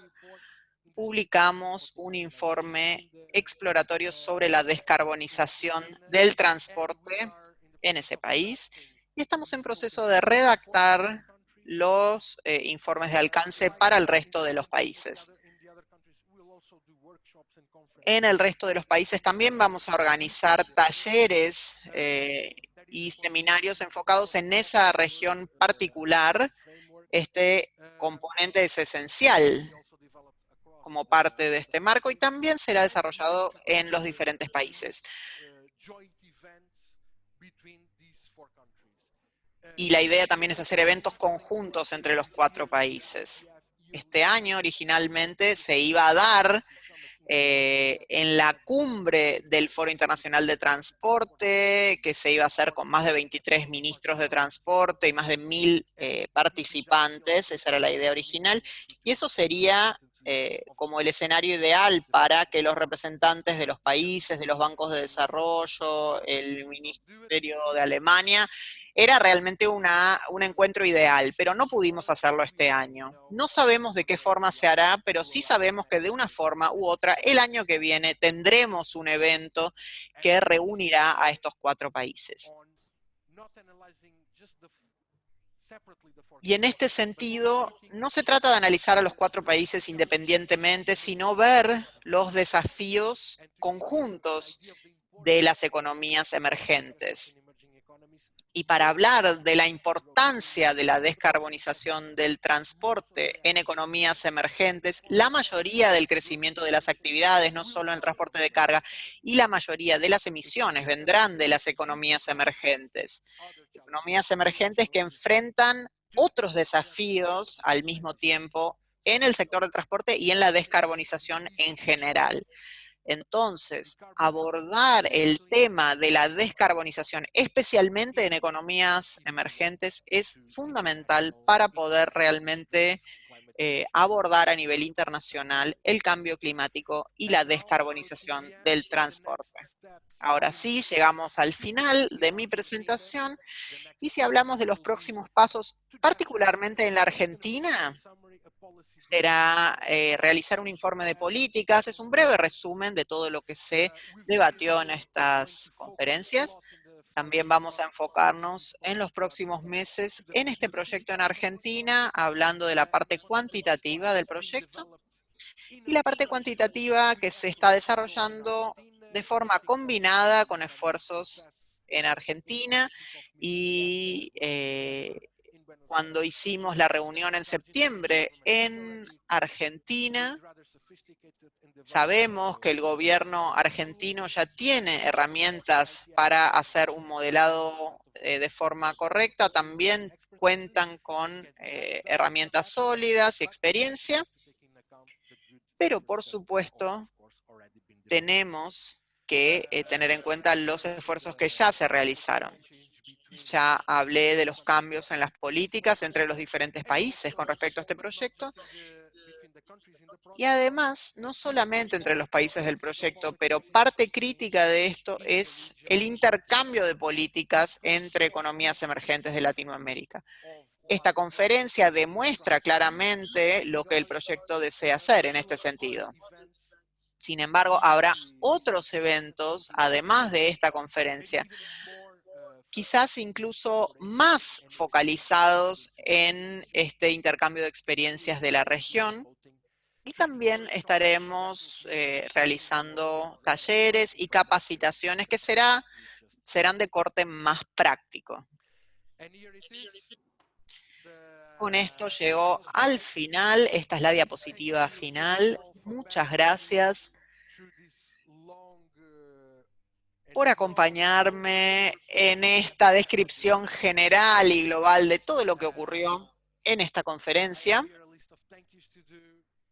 publicamos un informe exploratorio sobre la descarbonización del transporte en ese país y estamos en proceso de redactar los informes de alcance para el resto de los países. En el resto de los países también vamos a organizar talleres y seminarios enfocados en esa región particular. Este componente es esencial como parte de este marco y también será desarrollado en los diferentes países. Y la idea también es hacer eventos conjuntos entre los 4 países. Este año originalmente se iba a dar en la cumbre del Foro Internacional de Transporte, que se iba a hacer con más de 23 ministros de transporte y más de 1000 participantes, esa era la idea original, y eso sería como el escenario ideal para que los representantes de los países, de los bancos de desarrollo, el Ministerio de Alemania, era realmente un encuentro ideal, pero no pudimos hacerlo este año. No sabemos de qué forma se hará, pero sí sabemos que de una forma u otra, el año que viene tendremos un evento que reunirá a estos 4 países. Y en este sentido, no se trata de analizar a los 4 países independientemente, sino ver los desafíos conjuntos de las economías emergentes. Y para hablar de la importancia de la descarbonización del transporte en economías emergentes, la mayoría del crecimiento de las actividades, no solo en el transporte de carga, y la mayoría de las emisiones vendrán de las economías emergentes. Economías emergentes que enfrentan otros desafíos al mismo tiempo en el sector del transporte y en la descarbonización en general. Entonces, abordar el tema de la descarbonización, especialmente en economías emergentes, es fundamental para poder realmente abordar a nivel internacional el cambio climático y la descarbonización del transporte. Ahora sí, llegamos al final de mi presentación y si hablamos de los próximos pasos, particularmente en la Argentina, será realizar un informe de políticas. Es un breve resumen de todo lo que se debatió en estas conferencias. También vamos a enfocarnos en los próximos meses en este proyecto en Argentina, hablando de la parte cuantitativa del proyecto y la parte cuantitativa que se está desarrollando de forma combinada con esfuerzos en Argentina y cuando hicimos la reunión en septiembre en Argentina, sabemos que el gobierno argentino ya tiene herramientas para hacer un modelado de forma correcta, también cuentan con herramientas sólidas y experiencia, pero por supuesto tenemos que tener en cuenta los esfuerzos que ya se realizaron. Ya hablé de los cambios en las políticas entre los diferentes países con respecto a este proyecto. Y además, no solamente entre los países del proyecto, pero parte crítica de esto es el intercambio de políticas entre economías emergentes de Latinoamérica. Esta conferencia demuestra claramente lo que el proyecto desea hacer en este sentido. Sin embargo, habrá otros eventos, además de esta conferencia, quizás incluso más focalizados en este intercambio de experiencias de la región. Y también estaremos realizando talleres y capacitaciones que serán de corte más práctico. Con esto llegó al final, esta es la diapositiva final. Muchas gracias por acompañarme en esta descripción general y global de todo lo que ocurrió en esta conferencia.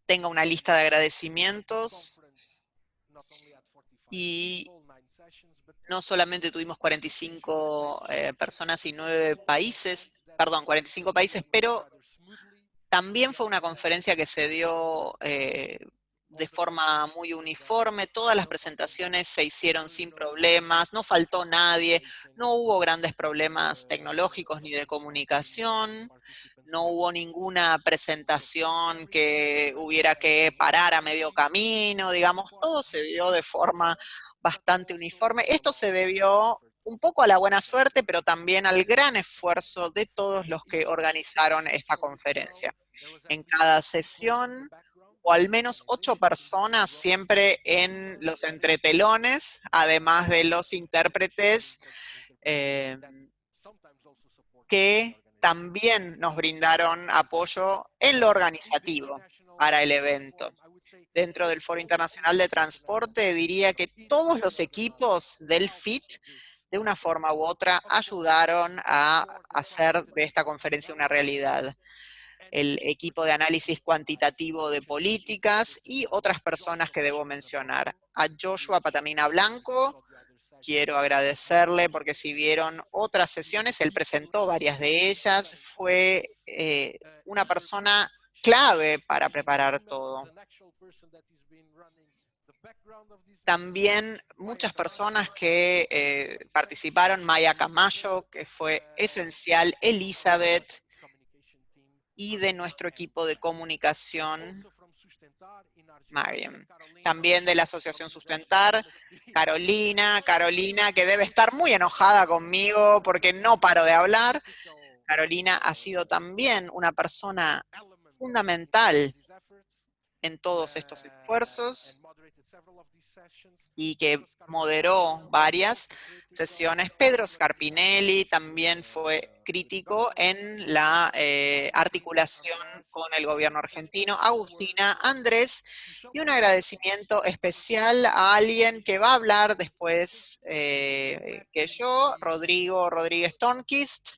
Tengo una lista de agradecimientos y no solamente tuvimos 45 personas y 9 países, perdón, 45 países, pero también fue una conferencia que se dio de forma muy uniforme, todas las presentaciones se hicieron sin problemas, no faltó nadie, no hubo grandes problemas tecnológicos ni de comunicación, no hubo ninguna presentación que hubiera que parar a medio camino, digamos, todo se dio de forma bastante uniforme. Esto se debió un poco a la buena suerte, pero también al gran esfuerzo de todos los que organizaron esta conferencia. En cada sesión, o al menos 8 personas siempre en los entretelones, además de los intérpretes que también nos brindaron apoyo en lo organizativo para el evento. Dentro del Foro Internacional de Transporte, diría que todos los equipos del FIT, de una forma u otra, ayudaron a hacer de esta conferencia una realidad. El equipo de análisis cuantitativo de políticas y otras personas que debo mencionar. A Joshua Paternina Blanco, quiero agradecerle porque si vieron otras sesiones, él presentó varias de ellas, fue una persona clave para preparar todo. También muchas personas que participaron, Maya Camayo, que fue esencial, Elizabeth, y de nuestro equipo de comunicación, Mariam. También de la Asociación Sustentar, Carolina, que debe estar muy enojada conmigo porque no paro de hablar. Carolina ha sido también una persona fundamental en todos estos esfuerzos y que moderó varias sesiones. Pedro Scarpinelli también fue crítico en la articulación con el gobierno argentino. Agustina, Andrés, y un agradecimiento especial a alguien que va a hablar después que yo, Rodrigo Rodríguez Tornquist.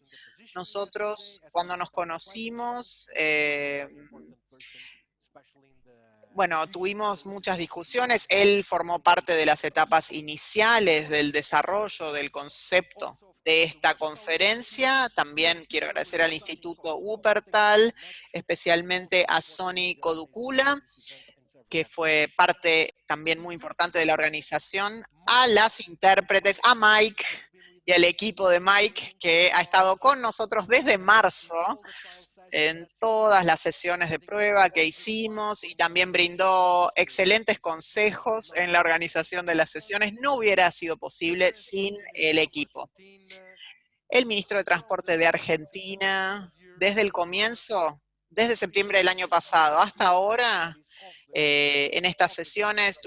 Nosotros, cuando nos conocimos, bueno, tuvimos muchas discusiones. Él formó parte de las etapas iniciales del desarrollo del concepto de esta conferencia. También quiero agradecer al Instituto Wuppertal, especialmente a Sony Kodukula, que fue parte también muy importante de la organización, a las intérpretes, a Mike y al equipo de Mike, que ha estado con nosotros desde marzo, en todas las sesiones de prueba que hicimos y también brindó excelentes consejos en la organización de las sesiones. No hubiera sido posible sin el equipo. El ministro de Transporte de Argentina, desde el comienzo, desde septiembre del año pasado hasta ahora, en estas sesiones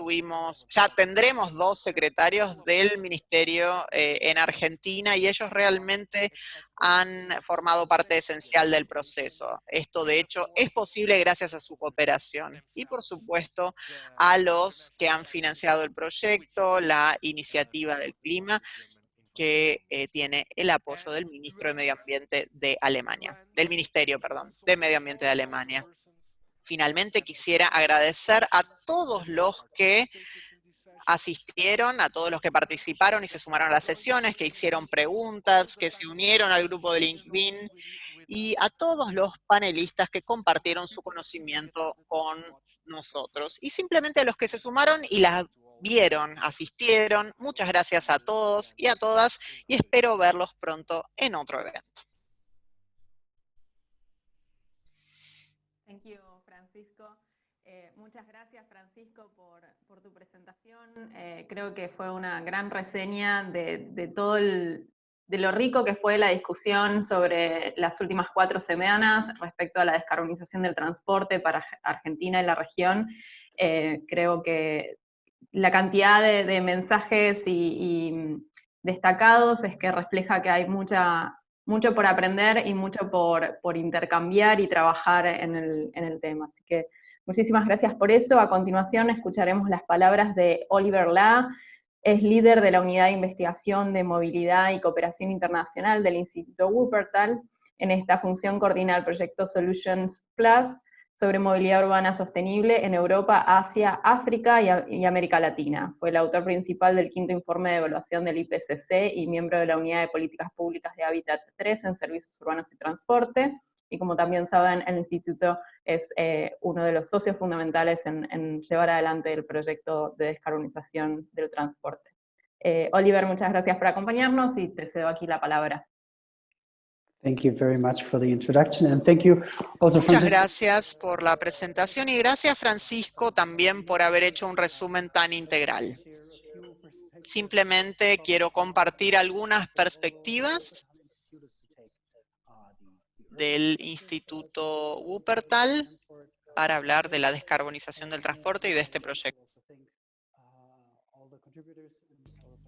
ya tendremos 2 secretarios del ministerio en Argentina y ellos realmente han formado parte esencial del proceso. Esto, de hecho, es posible gracias a su cooperación y, por supuesto, a los que han financiado el proyecto, la iniciativa del clima, que tiene el apoyo del ministro de Medio Ambiente de Alemania, del Ministerio, perdón, de Medio Ambiente de Alemania. Finalmente quisiera agradecer a todos los que asistieron, a todos los que participaron y se sumaron a las sesiones, que hicieron preguntas, que se unieron al grupo de LinkedIn y a todos los panelistas que compartieron su conocimiento con nosotros. Y simplemente a los que se sumaron y las vieron, asistieron. Muchas gracias a todos y a todas y espero verlos pronto en otro evento. Thank you, Francisco. Muchas gracias, Francisco, por tu presentación. Creo que fue una gran reseña de todo de lo rico que fue la discusión sobre las últimas 4 semanas respecto a la descarbonización del transporte para Argentina y la región. Creo que la cantidad de mensajes y destacados es que refleja que hay mucho por aprender y mucho por intercambiar y trabajar en el tema. Así que muchísimas gracias por eso. A continuación escucharemos las palabras de Oliver La. Es líder de la Unidad de Investigación de Movilidad y Cooperación Internacional del Instituto Wuppertal. En esta función coordina el proyecto Solutions Plus sobre movilidad urbana sostenible en Europa, Asia, África y América Latina. Fue el autor principal del 5º informe de evaluación del IPCC y miembro de la Unidad de Políticas Públicas de Hábitat 3 en Servicios Urbanos y Transporte. Y como también saben, el Instituto es uno de los socios fundamentales en llevar adelante el proyecto de descarbonización del transporte. Oliver, muchas gracias por acompañarnos y te cedo aquí la palabra. Thank you very much for the introduction, and thank you also, Francisco. Muchas gracias por la presentación y gracias, Francisco, también por haber hecho un resumen tan integral. Simplemente quiero compartir algunas perspectivas del Instituto Wuppertal para hablar de la descarbonización del transporte y de este proyecto.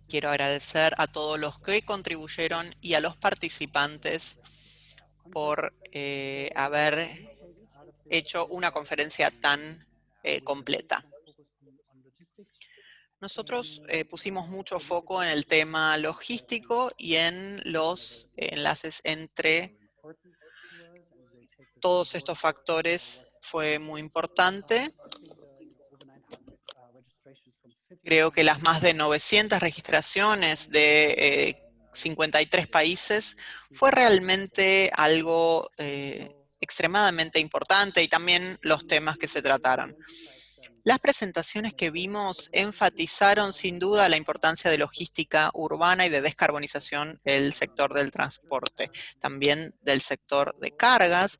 Quiero agradecer a todos los que contribuyeron y a los participantes por haber hecho una conferencia tan completa. Nosotros pusimos mucho foco en el tema logístico y en los enlaces entre todos estos factores. Fue muy importante. Creo que las más de 900 registraciones de 53 países fue realmente algo extremadamente importante, y también los temas que se trataron. Las presentaciones que vimos enfatizaron sin duda la importancia de logística urbana y de descarbonización del sector del transporte, también del sector de cargas,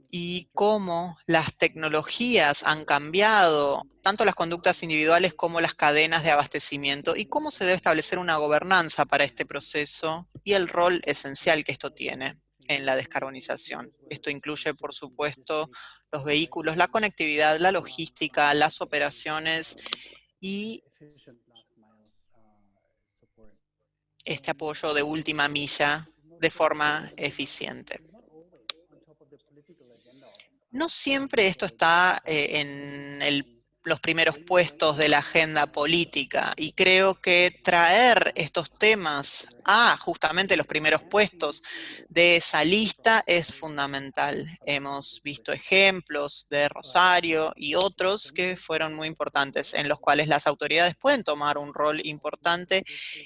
y cómo las tecnologías han cambiado tanto las conductas individuales como las cadenas de abastecimiento, y cómo se debe establecer una gobernanza para este proceso y el rol esencial que esto tiene en la descarbonización. Esto incluye, por supuesto, los vehículos, la conectividad, la logística, las operaciones y este apoyo de última milla de forma eficiente. No siempre esto está en los primeros puestos de la agenda política, y creo que traer estos temas a justamente los primeros puestos de esa lista es fundamental. Hemos visto ejemplos de Rosario y otros que fueron muy importantes, en los cuales las autoridades pueden tomar un rol importante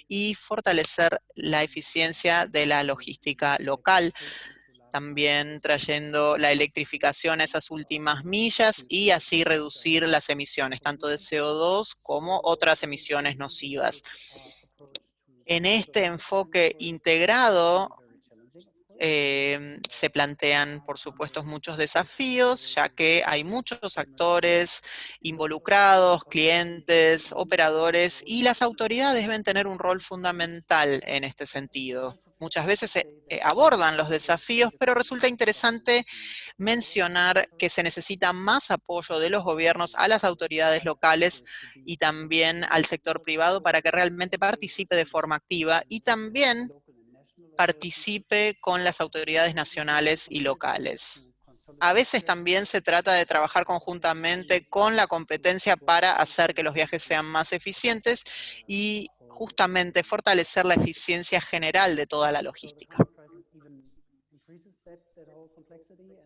y fortalecer la eficiencia de la logística local, también trayendo la electrificación a esas últimas millas y así reducir las emisiones, tanto de CO2 como otras emisiones nocivas. En este enfoque integrado se plantean, por supuesto, muchos desafíos, ya que hay muchos actores involucrados, clientes, operadores, y las autoridades deben tener un rol fundamental en este sentido. Muchas veces abordan los desafíos, pero resulta interesante mencionar que se necesita más apoyo de los gobiernos a las autoridades locales y también al sector privado para que realmente participe de forma activa y también participe con las autoridades nacionales y locales. A veces también se trata de trabajar conjuntamente con la competencia para hacer que los viajes sean más eficientes y justamente fortalecer la eficiencia general de toda la logística.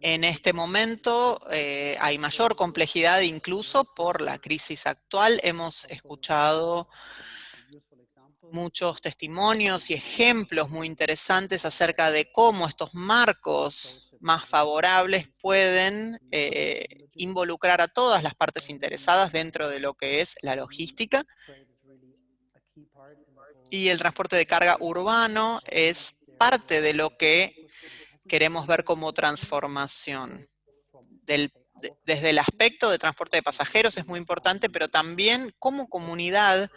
En este momento hay mayor complejidad, incluso por la crisis actual. Hemos escuchado muchos testimonios y ejemplos muy interesantes acerca de cómo estos marcos más favorables pueden involucrar a todas las partes interesadas dentro de lo que es la logística. Y el transporte de carga urbano es parte de lo que queremos ver como transformación. Desde el aspecto de transporte de pasajeros es muy importante, pero también como comunidad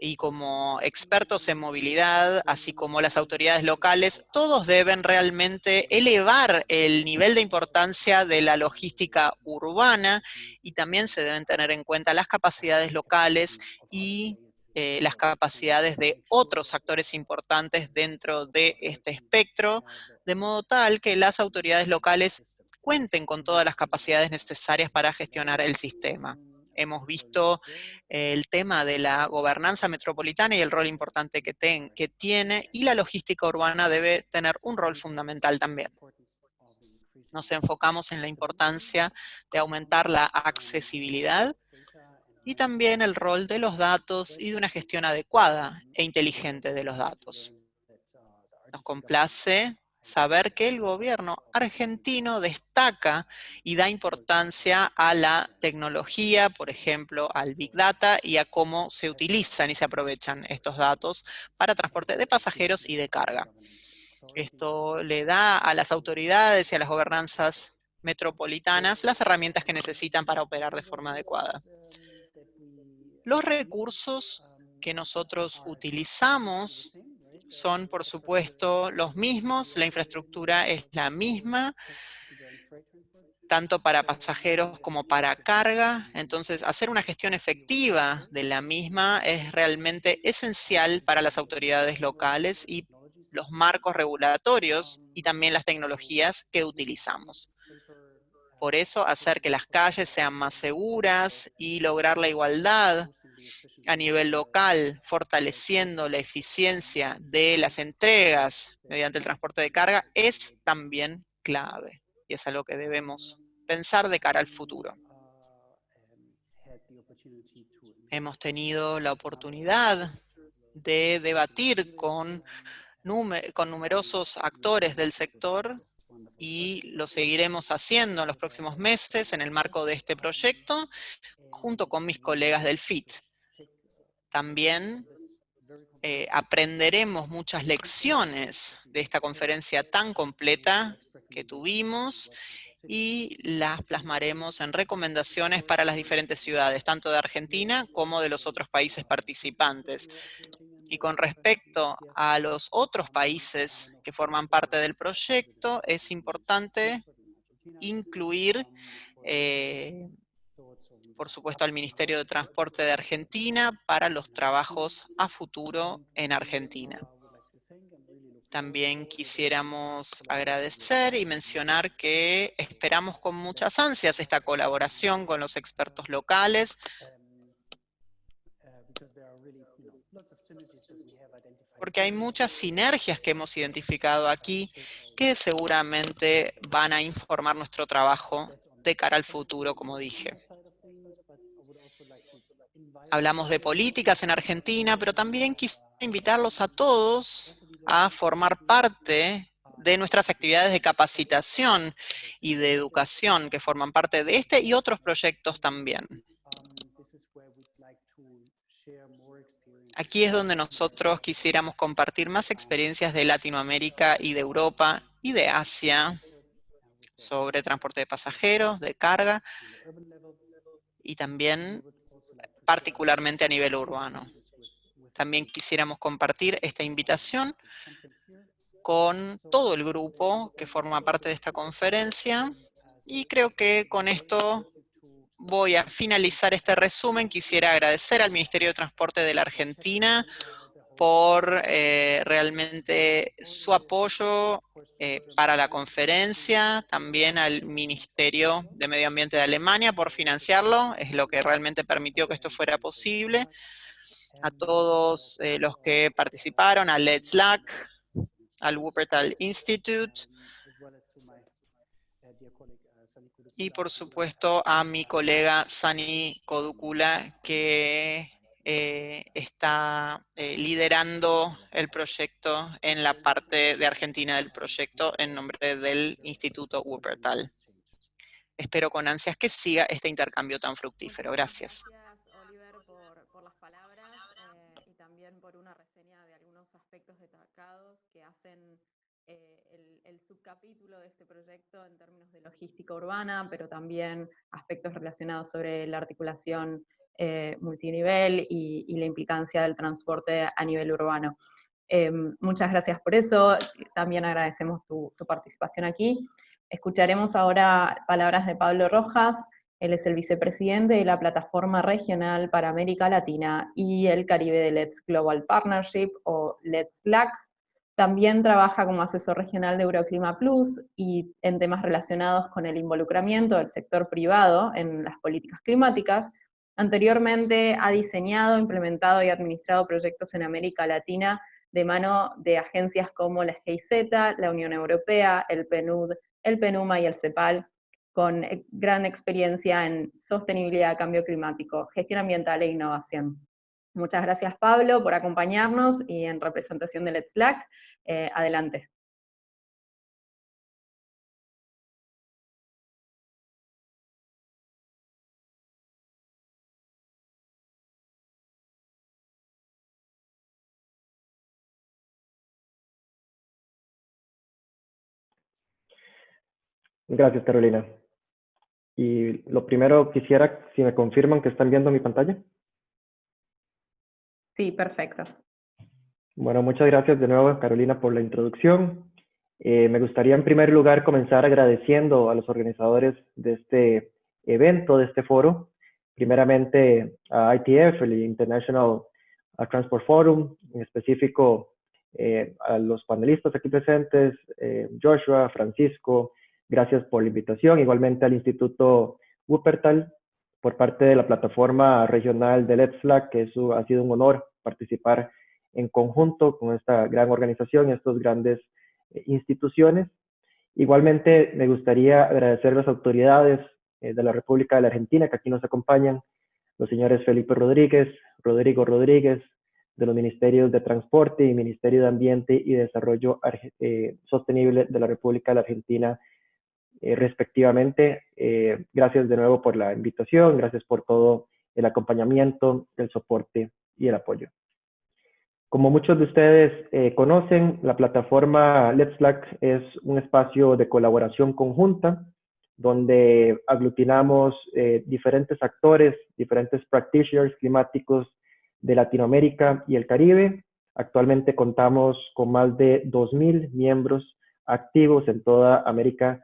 y como expertos en movilidad, así como las autoridades locales, todos deben realmente elevar el nivel de importancia de la logística urbana, y también se deben tener en cuenta las capacidades locales y las capacidades de otros actores importantes dentro de este espectro, de modo tal que las autoridades locales cuenten con todas las capacidades necesarias para gestionar el sistema. Hemos visto el tema de la gobernanza metropolitana y el rol importante que tiene, y la logística urbana debe tener un rol fundamental también. Nos enfocamos en la importancia de aumentar la accesibilidad y también el rol de los datos y de una gestión adecuada e inteligente de los datos. Nos complace saber que el gobierno argentino destaca y da importancia a la tecnología, por ejemplo, al Big Data y a cómo se utilizan y se aprovechan estos datos para transporte de pasajeros y de carga. Esto le da a las autoridades y a las gobernanzas metropolitanas las herramientas que necesitan para operar de forma adecuada. Los recursos que nosotros utilizamos son, por supuesto, los mismos, la infraestructura es la misma, tanto para pasajeros como para carga. Entonces, hacer una gestión efectiva de la misma es realmente esencial para las autoridades locales y los marcos regulatorios y también las tecnologías que utilizamos. Por eso, hacer que las calles sean más seguras y lograr la igualdad a nivel local, fortaleciendo la eficiencia de las entregas mediante el transporte de carga, es también clave. Y es algo que debemos pensar de cara al futuro. Hemos tenido la oportunidad de debatir con numerosos actores del sector, y lo seguiremos haciendo en los próximos meses en el marco de este proyecto, junto con mis colegas del FIT. También aprenderemos muchas lecciones de esta conferencia tan completa que tuvimos y las plasmaremos en recomendaciones para las diferentes ciudades, tanto de Argentina como de los otros países participantes. Y con respecto a los otros países que forman parte del proyecto, es importante incluir por supuesto, al Ministerio de Transporte de Argentina para los trabajos a futuro en Argentina. También quisiéramos agradecer y mencionar que esperamos con muchas ansias esta colaboración con los expertos locales, porque hay muchas sinergias que hemos identificado aquí que seguramente van a informar nuestro trabajo de cara al futuro, como dije. Hablamos de políticas en Argentina, pero también quisiera invitarlos a todos a formar parte de nuestras actividades de capacitación y de educación que forman parte de este y otros proyectos también. Aquí es donde nosotros quisiéramos compartir más experiencias de Latinoamérica y de Europa y de Asia sobre transporte de pasajeros, de carga y también particularmente a nivel urbano. También quisiéramos compartir esta invitación con todo el grupo que forma parte de esta conferencia y creo que con esto voy a finalizar este resumen. Quisiera agradecer al Ministerio de Transporte de la Argentina por realmente su apoyo para la conferencia, también al Ministerio de Medio Ambiente de Alemania por financiarlo, es lo que realmente permitió que esto fuera posible, a todos los que participaron, a Let's Lack, al Wuppertal Institute, y por supuesto a mi colega Sani Kodukula, que está liderando el proyecto en la parte de Argentina del proyecto en nombre del Instituto Wuppertal. Espero con ansias que siga este intercambio tan fructífero. Gracias. Gracias, Oliver, por las palabras y también por una reseña de algunos aspectos destacados que hacen el subcapítulo de este proyecto en términos de logística urbana, pero también aspectos relacionados sobre la articulación multinivel y la implicancia del transporte a nivel urbano. Muchas gracias por eso, también agradecemos tu participación aquí. Escucharemos ahora palabras de Pablo Rojas. Él es el vicepresidente de la Plataforma Regional para América Latina y el Caribe de Let's Global Partnership, o Let's LAC. También trabaja como asesor regional de Euroclima Plus y en temas relacionados con el involucramiento del sector privado en las políticas climáticas. Anteriormente ha diseñado, implementado y administrado proyectos en América Latina de mano de agencias como la GIZ, la Unión Europea, el PNUD, el PNUMA y el CEPAL, con gran experiencia en sostenibilidad, cambio climático, gestión ambiental e innovación. Muchas gracias, Pablo, por acompañarnos y en representación de Let's LAC. Adelante. Gracias, Carolina. Y lo primero, quisiera, si me confirman que están viendo mi pantalla. Sí, perfecto. Bueno, muchas gracias de nuevo, Carolina, por la introducción. Me gustaría en primer lugar comenzar agradeciendo a los organizadores de este evento, de este foro. Primeramente a ITF, el International Transport Forum, en específico a los panelistas aquí presentes, Joshua, Francisco, gracias por la invitación. Igualmente al Instituto Wuppertal, por parte de la plataforma regional de Let's LAC, que eso ha sido un honor participar en conjunto con esta gran organización y estas grandes instituciones. Igualmente me gustaría agradecer a las autoridades de la República de la Argentina que aquí nos acompañan, los señores Felipe Rodríguez, Rodrigo Rodríguez, de los Ministerios de Transporte y Ministerio de Ambiente y Desarrollo Sostenible de la República de la Argentina, respectivamente. Gracias de nuevo por la invitación, gracias por todo el acompañamiento, el soporte y el apoyo. Como muchos de ustedes conocen, la plataforma Let's LAC es un espacio de colaboración conjunta donde aglutinamos diferentes actores, diferentes practitioners climáticos de Latinoamérica y el Caribe. Actualmente contamos con más de 2.000 miembros activos en toda América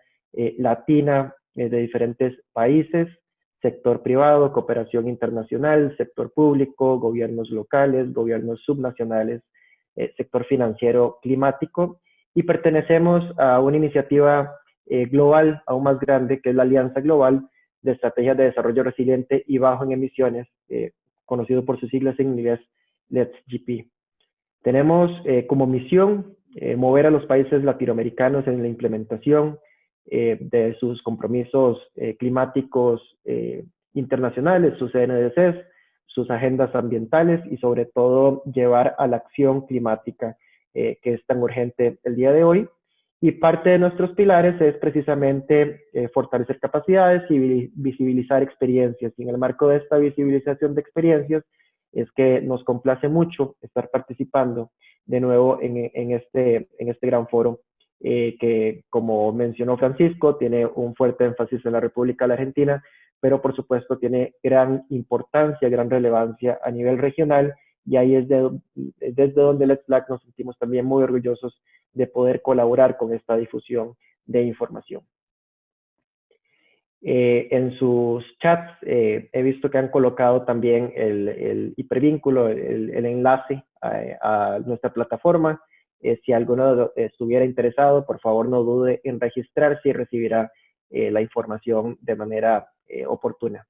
Latina, de diferentes países, sector privado, cooperación internacional, sector público, gobiernos locales, gobiernos subnacionales, sector financiero climático, y pertenecemos a una iniciativa global aún más grande, que es la Alianza Global de Estrategias de Desarrollo Resiliente y Bajo en Emisiones, conocido por sus siglas en inglés, Let's GP. Tenemos como misión mover a los países latinoamericanos en la implementación de sus compromisos climáticos internacionales, sus NDCs, sus agendas ambientales y sobre todo llevar a la acción climática que es tan urgente el día de hoy. Y parte de nuestros pilares es precisamente fortalecer capacidades y visibilizar experiencias. Y en el marco de esta visibilización de experiencias es que nos complace mucho estar participando de nuevo en este gran foro que, como mencionó Francisco, tiene un fuerte énfasis en la República de la Argentina, pero por supuesto tiene gran importancia, gran relevancia a nivel regional, y ahí es desde donde Let's Black nos sentimos también muy orgullosos de poder colaborar con esta difusión de información. En sus chats he visto que han colocado también el hipervínculo, el enlace a nuestra plataforma. Si alguno estuviera interesado, por favor no dude en registrarse y recibirá la información de manera oportuna.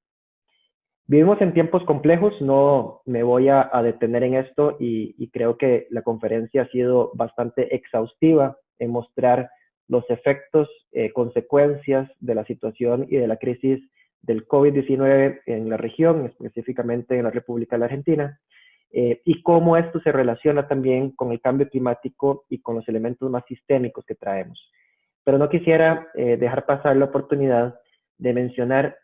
Vivimos en tiempos complejos, no me voy a detener en esto y creo que la conferencia ha sido bastante exhaustiva en mostrar los efectos, consecuencias de la situación y de la crisis del COVID-19 en la región, específicamente en la República de la Argentina, y cómo esto se relaciona también con el cambio climático y con los elementos más sistémicos que traemos. Pero no quisiera dejar pasar la oportunidad de mencionar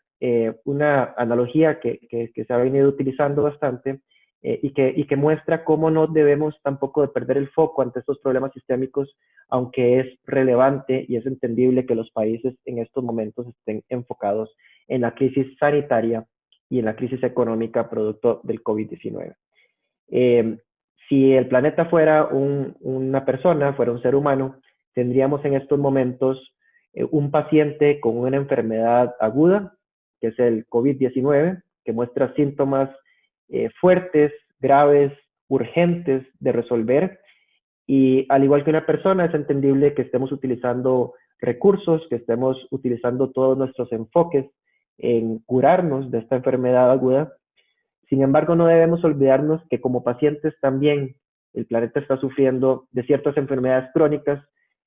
una analogía que se ha venido utilizando bastante y que muestra cómo no debemos tampoco de perder el foco ante estos problemas sistémicos, aunque es relevante y es entendible que los países en estos momentos estén enfocados en la crisis sanitaria y en la crisis económica producto del COVID-19. Si el planeta fuera una persona, fuera un ser humano, tendríamos en estos momentos un paciente con una enfermedad aguda, que es el COVID-19, que muestra síntomas fuertes, graves, urgentes de resolver. Y al igual que una persona, es entendible que estemos utilizando recursos, que estemos utilizando todos nuestros enfoques en curarnos de esta enfermedad aguda. Sin embargo, no debemos olvidarnos que como pacientes también el planeta está sufriendo de ciertas enfermedades crónicas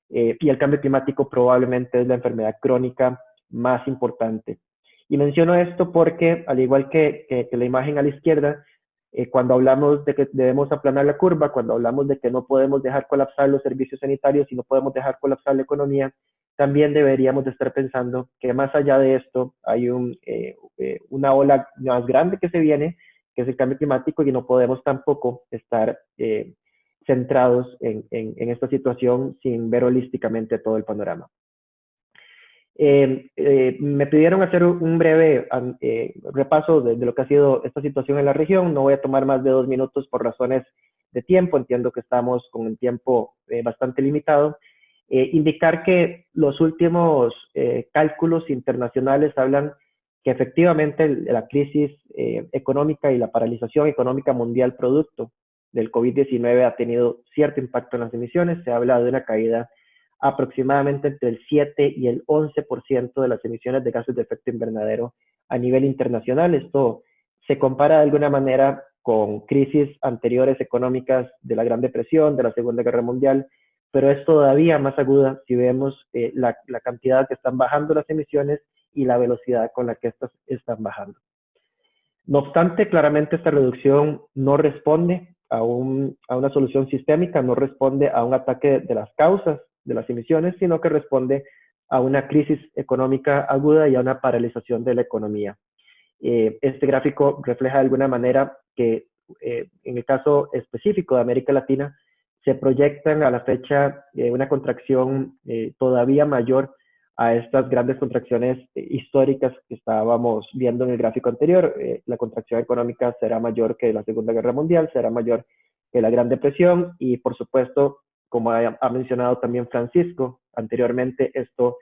y el cambio climático probablemente es la enfermedad crónica más importante. Y menciono esto porque, al igual que la imagen a la izquierda, cuando hablamos de que debemos aplanar la curva, cuando hablamos de que no podemos dejar colapsar los servicios sanitarios y no podemos dejar colapsar la economía, también deberíamos de estar pensando que más allá de esto hay una ola más grande que se viene, que es el cambio climático, y no podemos tampoco estar centrados en esta situación sin ver holísticamente todo el panorama. Me pidieron hacer un breve repaso de lo que ha sido esta situación en la región. No voy a tomar más de 2 minutos por razones de tiempo. Entiendo que estamos con el tiempo bastante limitado. Indicar que los últimos cálculos internacionales hablan que efectivamente la crisis económica y la paralización económica mundial producto del COVID-19 ha tenido cierto impacto en las emisiones. Se habla de una caída aproximadamente entre el 7 y el 11% de las emisiones de gases de efecto invernadero a nivel internacional. Esto se compara de alguna manera con crisis anteriores económicas de la Gran Depresión, de la Segunda Guerra Mundial, pero es todavía más aguda si vemos la cantidad que están bajando las emisiones y la velocidad con la que estas están bajando. No obstante, claramente esta reducción no responde a una solución sistémica, no responde a un ataque de las causas de las emisiones, sino que responde a una crisis económica aguda y a una paralización de la economía. Este gráfico refleja de alguna manera que en el caso específico de América Latina se proyectan a la fecha una contracción todavía mayor a estas grandes contracciones históricas que estábamos viendo en el gráfico anterior. La contracción económica será mayor que la Segunda Guerra Mundial, será mayor que la Gran Depresión y, por supuesto, como ha mencionado también Francisco anteriormente, esto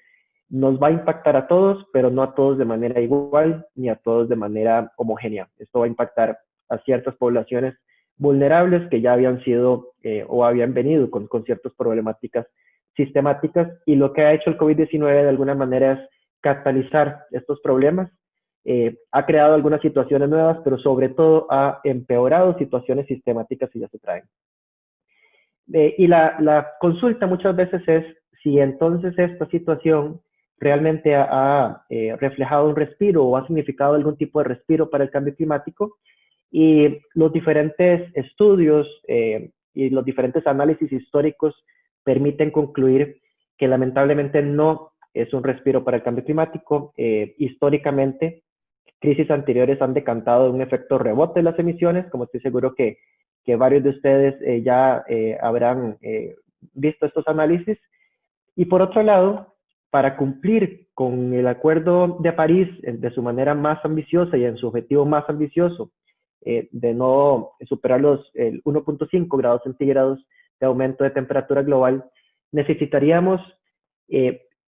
nos va a impactar a todos, pero no a todos de manera igual ni a todos de manera homogénea. Esto va a impactar a ciertas poblaciones vulnerables que ya habían sido o habían venido con ciertas problemáticas sistemáticas, y lo que ha hecho el COVID-19 de alguna manera es catalizar estos problemas. Ha creado algunas situaciones nuevas, pero sobre todo ha empeorado situaciones sistemáticas que ya se traen. Y la consulta muchas veces es si entonces esta situación realmente ha reflejado un respiro o ha significado algún tipo de respiro para el cambio climático, y los diferentes estudios y los diferentes análisis históricos permiten concluir que lamentablemente no es un respiro para el cambio climático. Históricamente, crisis anteriores han decantado de un efecto rebote de las emisiones, como estoy seguro que varios de ustedes ya habrán visto estos análisis. Y por otro lado, para cumplir con el Acuerdo de París de su manera más ambiciosa y en su objetivo más ambicioso, de no superar los 1.5 grados centígrados de aumento de temperatura global, necesitaríamos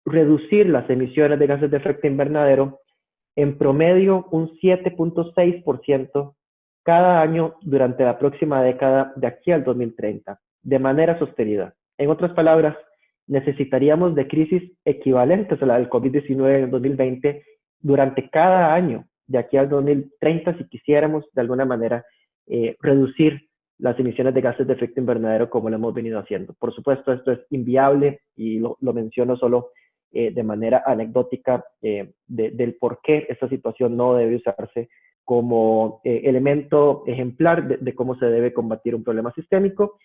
reducir las emisiones de gases de efecto invernadero en promedio un 7.6% cada año durante la próxima década de aquí al 2030, de manera sostenida. En otras palabras, necesitaríamos de crisis equivalentes a la del COVID-19 en el 2020 durante cada año de aquí al 2030 si quisiéramos de alguna manera reducir las emisiones de gases de efecto invernadero como lo hemos venido haciendo. Por supuesto, esto es inviable y lo menciono solo de manera anecdótica del por qué esta situación no debe usarse como elemento ejemplar de cómo se debe combatir un problema sistémico.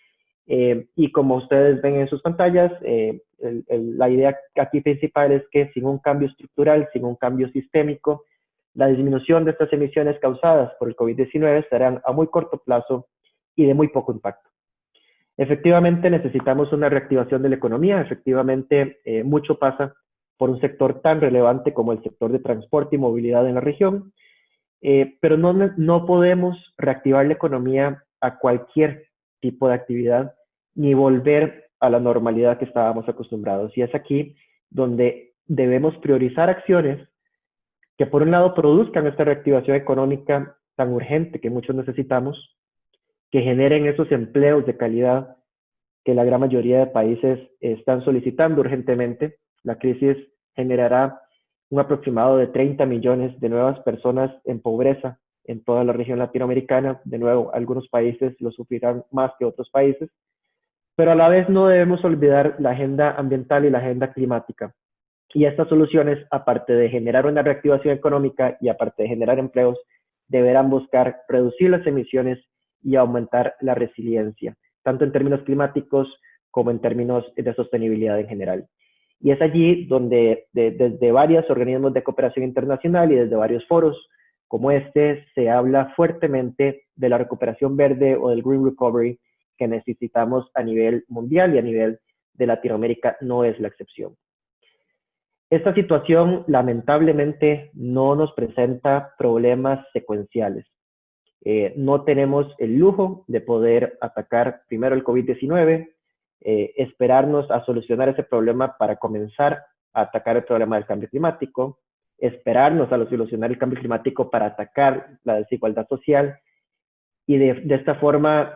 Y como ustedes ven en sus pantallas, la idea aquí principal es que sin un cambio estructural, sin un cambio sistémico, la disminución de estas emisiones causadas por el COVID-19 serán a muy corto plazo y de muy poco impacto. Efectivamente, necesitamos una reactivación de la economía. Efectivamente, mucho pasa por un sector tan relevante como el sector de transporte y movilidad en la región, pero no podemos reactivar la economía a cualquier tipo de actividad ni volver a la normalidad que estábamos acostumbrados. Y es aquí donde debemos priorizar acciones que por un lado produzcan esta reactivación económica tan urgente que muchos necesitamos, que generen esos empleos de calidad que la gran mayoría de países están solicitando urgentemente. La crisis generará un aproximado de 30 millones de nuevas personas en pobreza en toda la región latinoamericana. De nuevo, algunos países lo sufrirán más que otros países, pero a la vez no debemos olvidar la agenda ambiental y la agenda climática. Y estas soluciones, aparte de generar una reactivación económica y aparte de generar empleos, deberán buscar reducir las emisiones y aumentar la resiliencia, tanto en términos climáticos como en términos de sostenibilidad en general. Y es allí donde desde varios organismos de cooperación internacional y desde varios foros como este se habla fuertemente de la recuperación verde o del Green Recovery que necesitamos a nivel mundial, y a nivel de Latinoamérica no es la excepción. Esta situación lamentablemente no nos presenta problemas secuenciales. No tenemos el lujo de poder atacar primero el COVID-19, esperarnos a solucionar ese problema para comenzar a atacar el problema del cambio climático, esperarnos a solucionar el cambio climático para atacar la desigualdad social y de esta forma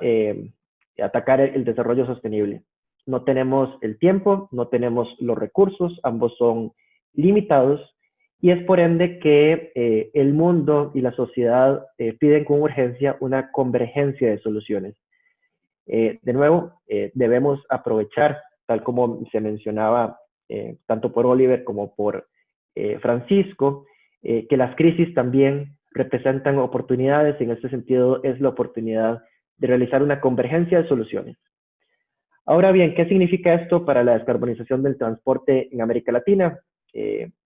atacar el desarrollo sostenible. No tenemos el tiempo, no tenemos los recursos, ambos son limitados, y es por ende que el mundo y la sociedad piden con urgencia una convergencia de soluciones. De nuevo, debemos aprovechar, tal como se mencionaba tanto por Oliver como por Francisco, que las crisis también representan oportunidades. En este sentido, es la oportunidad de realizar una convergencia de soluciones. Ahora bien, ¿qué significa esto para la descarbonización del transporte en América Latina?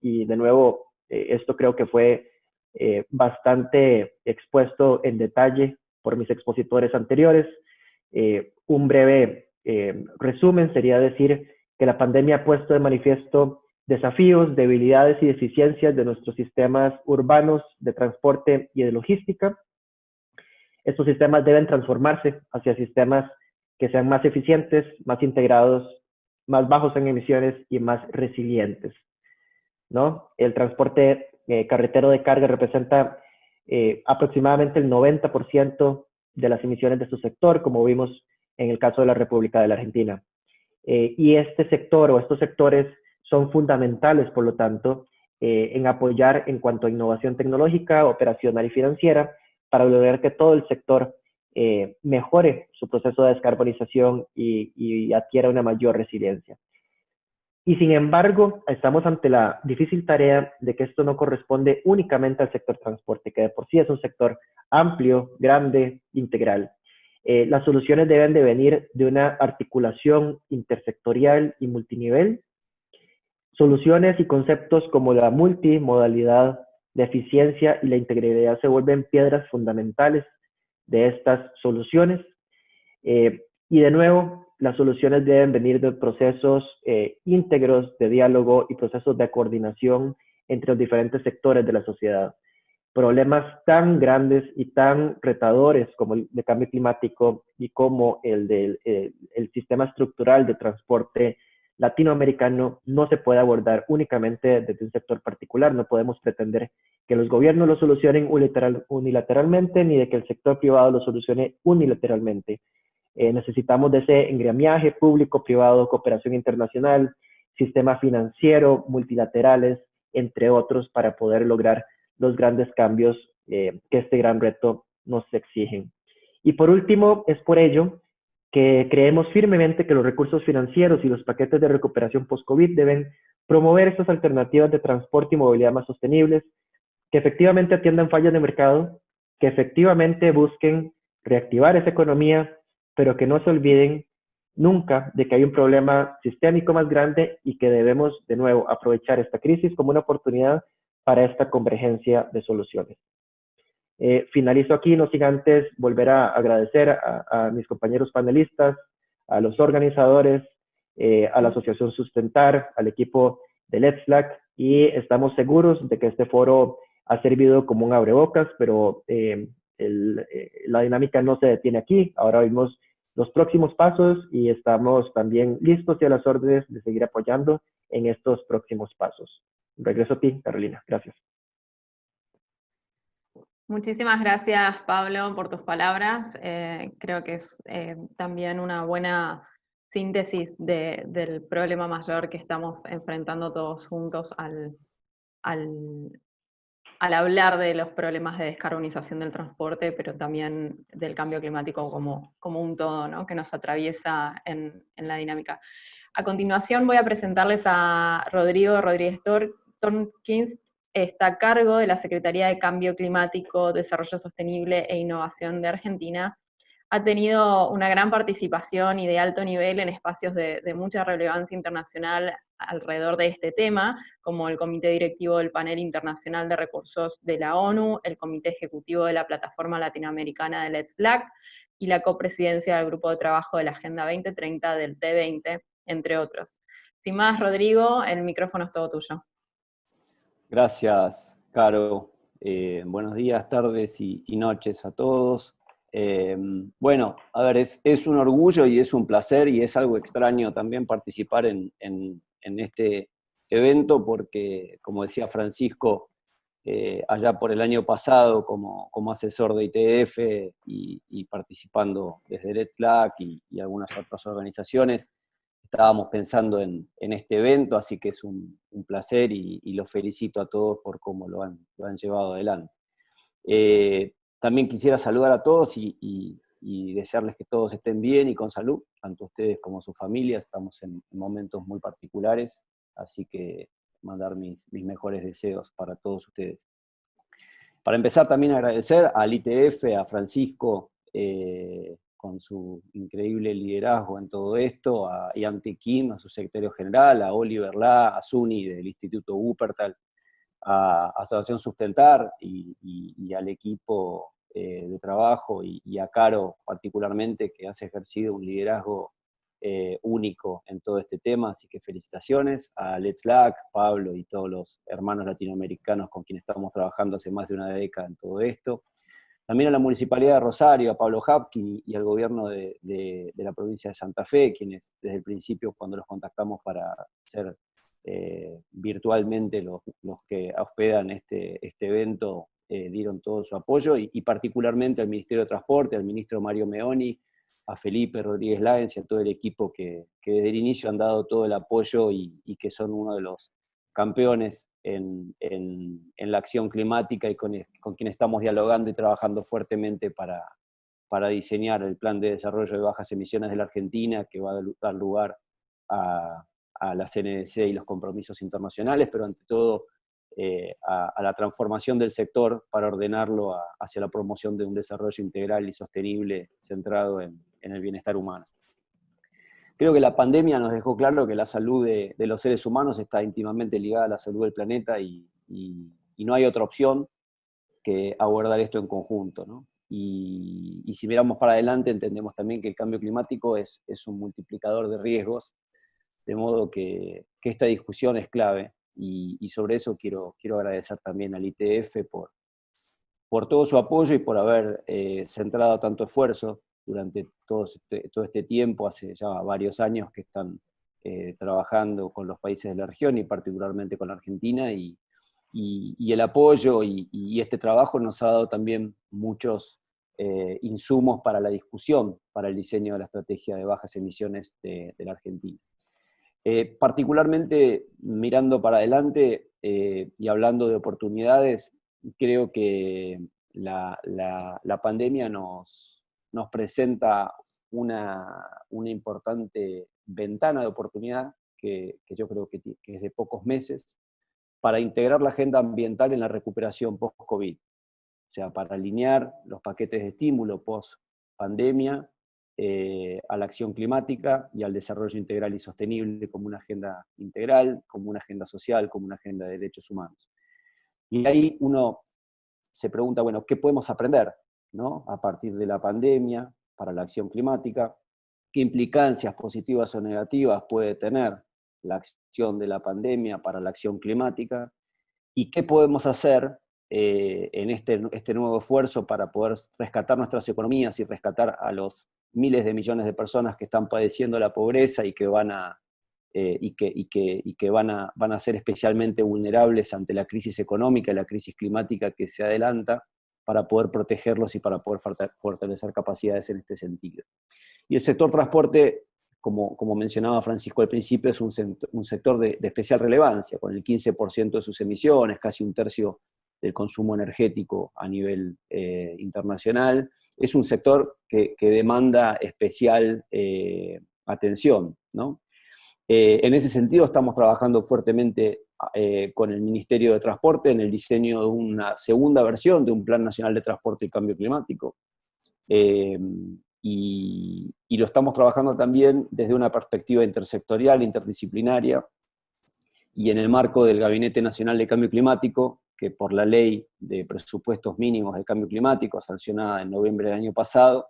Y de nuevo, esto creo que fue bastante expuesto en detalle por mis expositores anteriores. Un breve resumen sería decir que la pandemia ha puesto de manifiesto desafíos, debilidades y deficiencias de nuestros sistemas urbanos de transporte y de logística. Estos sistemas deben transformarse hacia sistemas que sean más eficientes, más integrados, más bajos en emisiones y más resilientes. ¿no? El transporte carretero de carga representa aproximadamente el 90% de las emisiones de su sector, como vimos en el caso de la República de la Argentina. Y este sector o estos sectores son fundamentales, por lo tanto, en apoyar en cuanto a innovación tecnológica, operacional y financiera, para lograr que todo el sector mejore su proceso de descarbonización y adquiera una mayor resiliencia. Y sin embargo, estamos ante la difícil tarea de que esto no corresponde únicamente al sector transporte, que de por sí es un sector amplio, grande, integral. Las soluciones deben de venir de una articulación intersectorial y multinivel. Soluciones y conceptos como la multimodalidad, la eficiencia y la integridad se vuelven piedras fundamentales de estas soluciones. Y de nuevo, las soluciones deben venir de procesos íntegros de diálogo y procesos de coordinación entre los diferentes sectores de la sociedad. Problemas tan grandes y tan retadores como el de cambio climático y como el del el sistema estructural de transporte latinoamericano no se puede abordar únicamente desde un sector particular. No podemos pretender que los gobiernos lo solucionen unilateralmente ni de que el sector privado lo solucione unilateralmente. Necesitamos de ese engramiaje público-privado, cooperación internacional, sistema financiero, multilaterales, entre otros, para poder lograr los grandes cambios que este gran reto nos exigen. Y por último, es por ello que creemos firmemente que los recursos financieros y los paquetes de recuperación post-COVID deben promover estas alternativas de transporte y movilidad más sostenibles, que efectivamente atiendan fallas de mercado, que efectivamente busquen reactivar esa economía, pero que no se olviden nunca de que hay un problema sistémico más grande y que debemos, de nuevo, aprovechar esta crisis como una oportunidad para esta convergencia de soluciones. Finalizo aquí, no sin antes volver a agradecer a mis compañeros panelistas, a los organizadores, a la Asociación Sustentar, al equipo de Let's Slack, y estamos seguros de que este foro ha servido como un abrebocas, pero la dinámica no se detiene aquí. Ahora vimos los próximos pasos y estamos también listos y a las órdenes de seguir apoyando en estos próximos pasos. Regreso a ti, Carolina. Gracias. Muchísimas gracias, Pablo, por tus palabras. Creo que es también una buena síntesis del problema mayor que estamos enfrentando todos juntos al hablar de los problemas de descarbonización del transporte, pero también del cambio climático como un todo, ¿no?, que nos atraviesa en la dinámica. A continuación voy a presentarles a Rodrigo Rodríguez Tornquist. Está a cargo de la Secretaría de Cambio Climático, Desarrollo Sostenible e Innovación de Argentina. Ha tenido una gran participación y de alto nivel en espacios de mucha relevancia internacional alrededor de este tema, como el Comité Directivo del Panel Internacional de Recursos de la ONU, el Comité Ejecutivo de la Plataforma Latinoamericana de Let's Slack y la copresidencia del Grupo de Trabajo de la Agenda 2030 del T20, entre otros. Sin más, Rodrigo, el micrófono es todo tuyo. Gracias, Caro. Buenos días, tardes y noches a todos. Bueno, a ver, es un orgullo y es un placer y es algo extraño también participar en este evento porque, como decía Francisco, allá por el año pasado como asesor de ITF y participando desde Let's Slack y algunas otras organizaciones, estábamos pensando en este evento, así que es un placer y los felicito a todos por cómo lo han llevado adelante. También quisiera saludar a todos y desearles que todos estén bien y con salud, tanto ustedes como su familia. Estamos en momentos muy particulares, así que mandar mis mejores deseos para todos ustedes. Para empezar, también agradecer al ITF, a Francisco, con su increíble liderazgo en todo esto, a Ian Kim, a su secretario general, a Oliver La, a Suni del Instituto Wuppertal, a Asociación Sustentar y al equipo de trabajo y a Caro particularmente, que has ejercido un liderazgo único en todo este tema, así que felicitaciones a Let's Slack, Pablo y todos los hermanos latinoamericanos con quienes estamos trabajando hace más de una década en todo esto. También a la Municipalidad de Rosario, a Pablo Hapkin y al gobierno de la provincia de Santa Fe, quienes desde el principio, cuando los contactamos para ser virtualmente los que hospedan este evento dieron todo su apoyo, y particularmente al Ministerio de Transporte, al ministro Mario Meoni, a Felipe Rodríguez Láenz y a todo el equipo que desde el inicio han dado todo el apoyo y que son uno de los campeones en la acción climática, y con quien estamos dialogando y trabajando fuertemente para diseñar el plan de desarrollo de bajas emisiones de la Argentina, que va a dar lugar a la CNDC y los compromisos internacionales, pero ante todo a la transformación del sector para ordenarlo hacia la promoción de un desarrollo integral y sostenible centrado en el bienestar humano. Creo que la pandemia nos dejó claro que la salud de los seres humanos está íntimamente ligada a la salud del planeta, y no hay otra opción que abordar esto en conjunto, ¿no? Y si miramos para adelante, entendemos también que el cambio climático es un multiplicador de riesgos, de modo que esta discusión es clave, y sobre eso quiero agradecer también al ITF por todo su apoyo y por haber centrado tanto esfuerzo durante todo este tiempo. Hace ya varios años que están trabajando con los países de la región y particularmente con la Argentina, y el apoyo y este trabajo nos ha dado también muchos insumos para la discusión, para el diseño de la estrategia de bajas emisiones de la Argentina. Particularmente mirando para adelante y hablando de oportunidades, creo que la pandemia nos presenta una importante ventana de oportunidad que yo creo que es de pocos meses, para integrar la agenda ambiental en la recuperación post-COVID. O sea, para alinear los paquetes de estímulo post-pandemia a la acción climática y al desarrollo integral y sostenible como una agenda integral, como una agenda social, como una agenda de derechos humanos. Y ahí uno se pregunta, bueno, ¿qué podemos aprender, ¿no?, a partir de la pandemia para la acción climática? ¿Qué implicancias positivas o negativas puede tener la acción de la pandemia para la acción climática? ¿Y qué podemos hacer en este nuevo esfuerzo para poder rescatar nuestras economías y rescatar a los miles de millones de personas que están padeciendo la pobreza y que van a ser especialmente vulnerables ante la crisis económica y la crisis climática que se adelanta, para poder protegerlos y para poder fortalecer capacidades en este sentido? Y el sector transporte, como mencionaba Francisco al principio, es un sector de especial relevancia, con el 15% de sus emisiones, casi un tercio del consumo energético a nivel internacional. Es un sector que demanda especial atención, ¿no? En ese sentido estamos trabajando fuertemente con el Ministerio de Transporte en el diseño de una segunda versión de un Plan Nacional de Transporte y Cambio Climático. Y lo estamos trabajando también desde una perspectiva intersectorial, interdisciplinaria, y en el marco del Gabinete Nacional de Cambio Climático, que por la Ley de Presupuestos Mínimos de Cambio Climático, sancionada en noviembre del año pasado,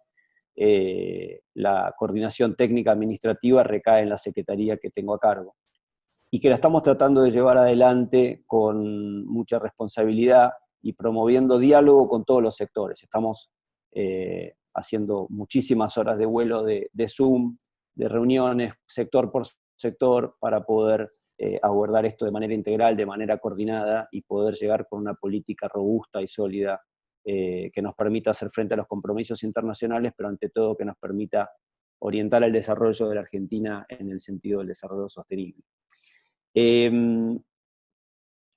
la coordinación técnica administrativa recae en la secretaría que tengo a cargo, y que la estamos tratando de llevar adelante con mucha responsabilidad y promoviendo diálogo con todos los sectores. Estamos haciendo muchísimas horas de vuelo de Zoom, de reuniones, sector por sector, para poder abordar esto de manera integral, de manera coordinada, y poder llegar con una política robusta y sólida que nos permita hacer frente a los compromisos internacionales, pero ante todo que nos permita orientar el desarrollo de la Argentina en el sentido del desarrollo sostenible.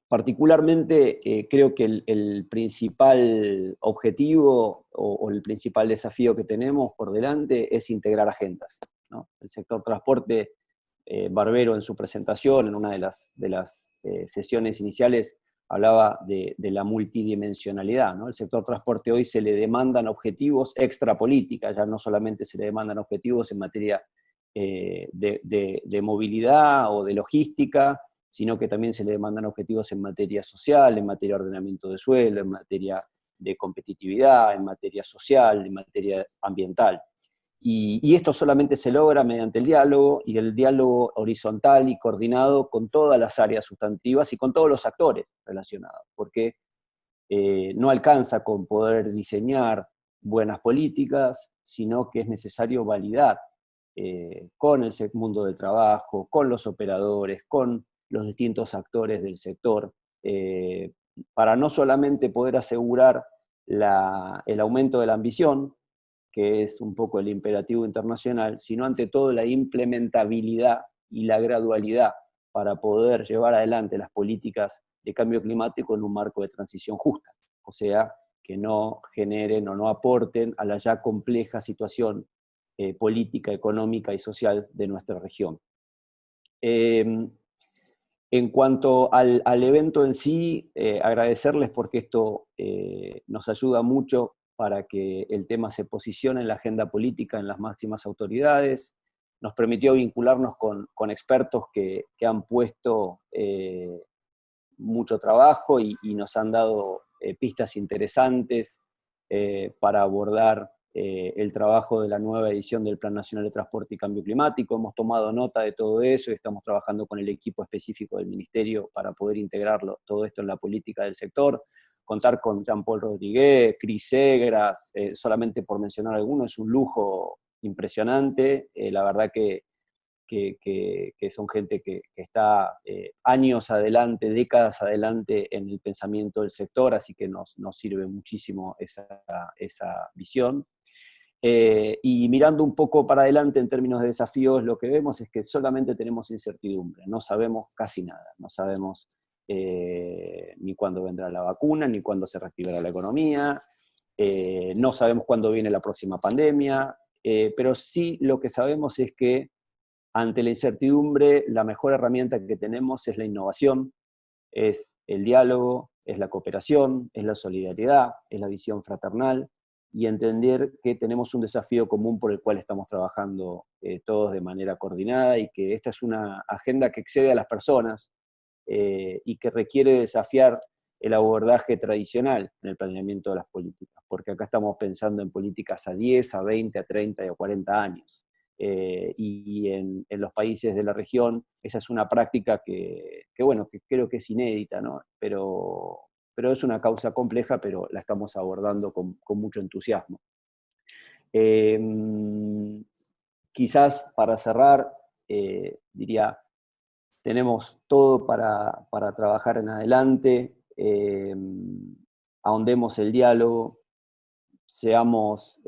Particularmente creo que el principal objetivo o el principal desafío que tenemos por delante es integrar agendas, ¿no? El sector transporte, Barbero en su presentación, en una de las sesiones iniciales, hablaba de la multidimensionalidad, ¿no? El sector transporte hoy se le demandan objetivos extrapolítica, ya no solamente se le demandan objetivos en materia de movilidad o de logística, sino que también se le demandan objetivos en materia social, en materia de ordenamiento de suelo, en materia de competitividad, en materia social, en materia ambiental. Y esto solamente se logra mediante el diálogo, y el diálogo horizontal y coordinado con todas las áreas sustantivas y con todos los actores relacionados, porque no alcanza con poder diseñar buenas políticas, sino que es necesario validar con el mundo del trabajo, con los operadores, con los distintos actores del sector, para no solamente poder asegurar el aumento de la ambición, que es un poco el imperativo internacional, sino ante todo la implementabilidad y la gradualidad para poder llevar adelante las políticas de cambio climático en un marco de transición justa, o sea, que no generen o no aporten a la ya compleja situación política, económica y social de nuestra región. En cuanto al evento en sí, agradecerles porque esto nos ayuda mucho para que el tema se posicione en la agenda política, en las máximas autoridades. Nos permitió vincularnos con expertos que han puesto mucho trabajo y nos han dado pistas interesantes para abordar el trabajo de la nueva edición del Plan Nacional de Transporte y Cambio Climático. Hemos tomado nota de todo eso y estamos trabajando con el equipo específico del Ministerio para poder integrarlo, todo esto en la política del sector. Contar con Jean-Paul Rodríguez, Cris Segras, solamente por mencionar algunos, es un lujo impresionante. La verdad que son gente que está años adelante, décadas adelante en el pensamiento del sector, así que nos sirve muchísimo esa visión. Y mirando un poco para adelante en términos de desafíos, lo que vemos es que solamente tenemos incertidumbre, no sabemos casi nada, no sabemos ni cuándo vendrá la vacuna, ni cuándo se reactivará la economía, no sabemos cuándo viene la próxima pandemia, pero sí lo que sabemos es que ante la incertidumbre, la mejor herramienta que tenemos es la innovación, es el diálogo, es la cooperación, es la solidaridad, es la visión fraternal, y entender que tenemos un desafío común por el cual estamos trabajando todos de manera coordinada, y que esta es una agenda que excede a las personas y que requiere desafiar el abordaje tradicional en el planeamiento de las políticas, porque acá estamos pensando en políticas a 10, a 20, a 30 y a 40 años. Y en los países de la región esa es una práctica que creo que es inédita, ¿no? Pero es una causa compleja, pero la estamos abordando con mucho entusiasmo. Quizás para cerrar, diría, tenemos todo para trabajar en adelante, ahondemos el diálogo, seamos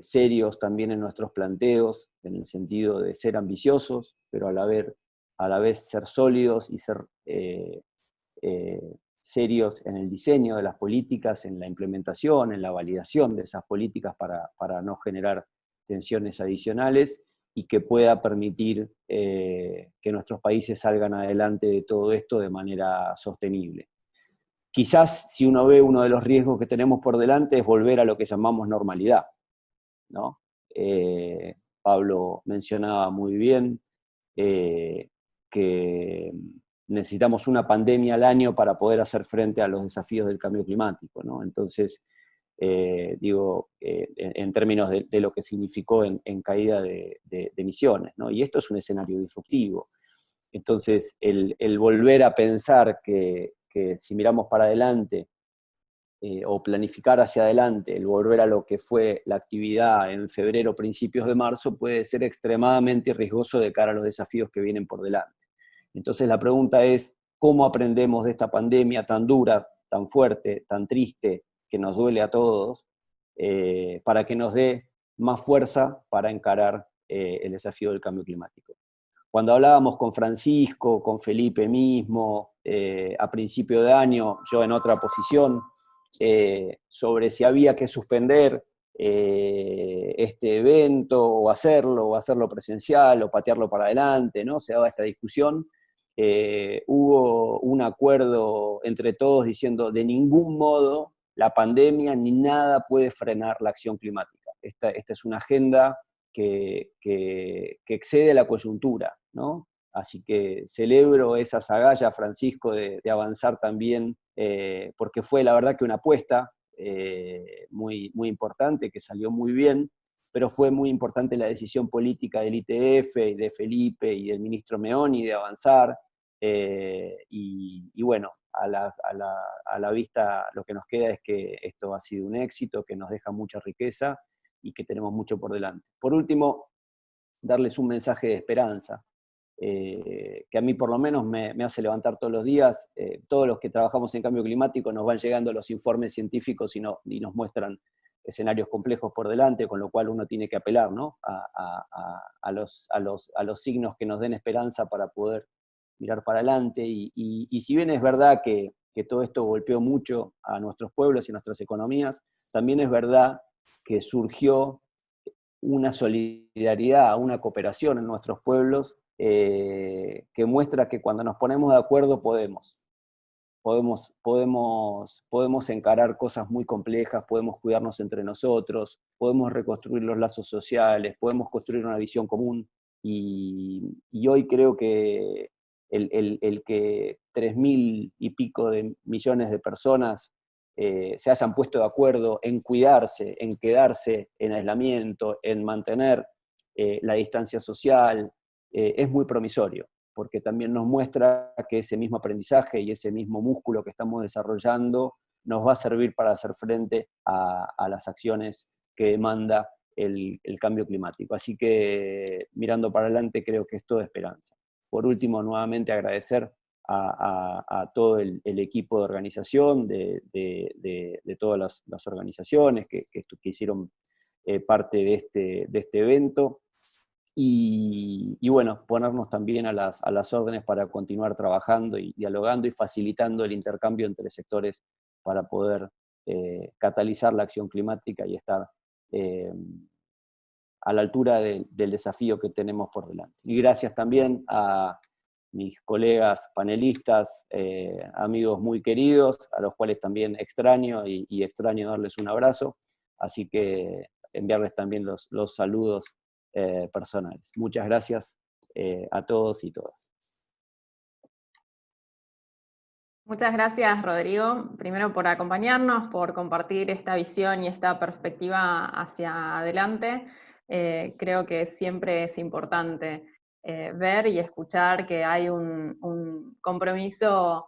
serios también en nuestros planteos, en el sentido de ser ambiciosos, pero a la vez ser sólidos y ser serios en el diseño de las políticas, en la implementación, en la validación de esas políticas para no generar tensiones adicionales y que pueda permitir que nuestros países salgan adelante de todo esto de manera sostenible. Quizás, si uno ve, uno de los riesgos que tenemos por delante es volver a lo que llamamos normalidad, ¿no? Pablo mencionaba muy bien que necesitamos una pandemia al año para poder hacer frente a los desafíos del cambio climático, ¿no? Entonces, en términos de lo que significó en caída de emisiones, ¿no? Y esto es un escenario disruptivo. Entonces, el volver a pensar que si miramos para adelante o planificar hacia adelante, el volver a lo que fue la actividad en febrero, principios de marzo, puede ser extremadamente riesgoso de cara a los desafíos que vienen por delante. Entonces la pregunta es, ¿cómo aprendemos de esta pandemia tan dura, tan fuerte, tan triste, que nos duele a todos, para que nos dé más fuerza para encarar el desafío del cambio climático? Cuando hablábamos con Francisco, con Felipe mismo, a principio de año, yo en otra posición, sobre si había que suspender este evento, o hacerlo presencial, o patearlo para adelante, ¿no? Se daba esta discusión. Hubo un acuerdo entre todos diciendo de ningún modo la pandemia ni nada puede frenar la acción climática. Esta es una agenda que excede la coyuntura, ¿no? Así que celebro esa agallas, Francisco, de avanzar también, porque fue la verdad que una apuesta muy, muy importante, que salió muy bien, pero fue muy importante la decisión política del ITF y de Felipe y del ministro Meoni de avanzar, y bueno, a la vista lo que nos queda es que esto ha sido un éxito, que nos deja mucha riqueza y que tenemos mucho por delante. Por último, darles un mensaje de esperanza. que a mí por lo menos me hace levantar todos los días. Todos los que trabajamos en cambio climático nos van llegando los informes científicos y nos muestran escenarios complejos por delante, con lo cual uno tiene que apelar, ¿no? a los signos que nos den esperanza para poder mirar para adelante. Y si bien es verdad que todo esto golpeó mucho a nuestros pueblos y nuestras economías, también es verdad que surgió una solidaridad, una cooperación en nuestros pueblos que muestra que cuando nos ponemos de acuerdo podemos encarar cosas muy complejas, podemos cuidarnos entre nosotros, podemos reconstruir los lazos sociales, podemos construir una visión común. Y hoy creo que el que 3.000 y pico de millones de personas se hayan puesto de acuerdo en cuidarse, en quedarse en aislamiento, en mantener la distancia social, es muy promisorio, porque también nos muestra que ese mismo aprendizaje y ese mismo músculo que estamos desarrollando nos va a servir para hacer frente a las acciones que demanda el cambio climático. Así que mirando para adelante creo que es toda esperanza. Por último, nuevamente agradecer a todo el equipo de organización, de todas las organizaciones que hicieron parte de este evento. Y bueno, ponernos también a las órdenes para continuar trabajando y dialogando y facilitando el intercambio entre sectores para poder catalizar la acción climática y estar a la altura del desafío que tenemos por delante. Y gracias también a mis colegas panelistas, amigos muy queridos, a los cuales también extraño y extraño darles un abrazo, así que enviarles también los saludos personales. Muchas gracias a todos y todas. Muchas gracias, Rodrigo, primero por acompañarnos, por compartir esta visión y esta perspectiva hacia adelante. Creo que siempre es importante ver y escuchar que hay un compromiso,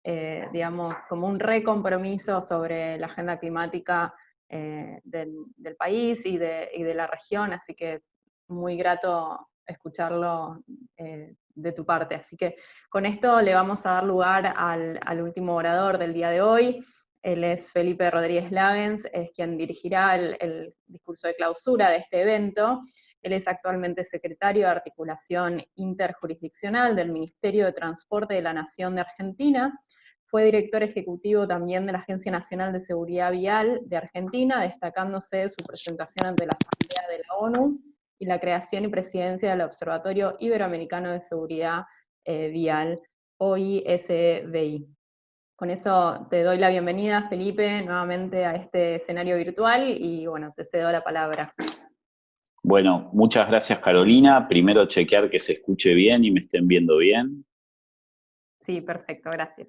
digamos, como un recompromiso sobre la agenda climática del país y de la región, así que muy grato escucharlo de tu parte. Así que con esto le vamos a dar lugar al último orador del día de hoy. Él es Felipe Rodríguez Lagens, es quien dirigirá el discurso de clausura de este evento. Él es actualmente secretario de Articulación Interjurisdiccional del Ministerio de Transporte de la Nación de Argentina. Fue director ejecutivo también de la Agencia Nacional de Seguridad Vial de Argentina, destacándose su presentación ante la Asamblea de la ONU y la creación y presidencia del Observatorio Iberoamericano de Seguridad Vial, OISVI. Con eso te doy la bienvenida, Felipe, nuevamente a este escenario virtual y bueno, te cedo la palabra. Bueno, muchas gracias, Carolina. Primero chequear que se escuche bien y me estén viendo bien. Sí, perfecto, gracias.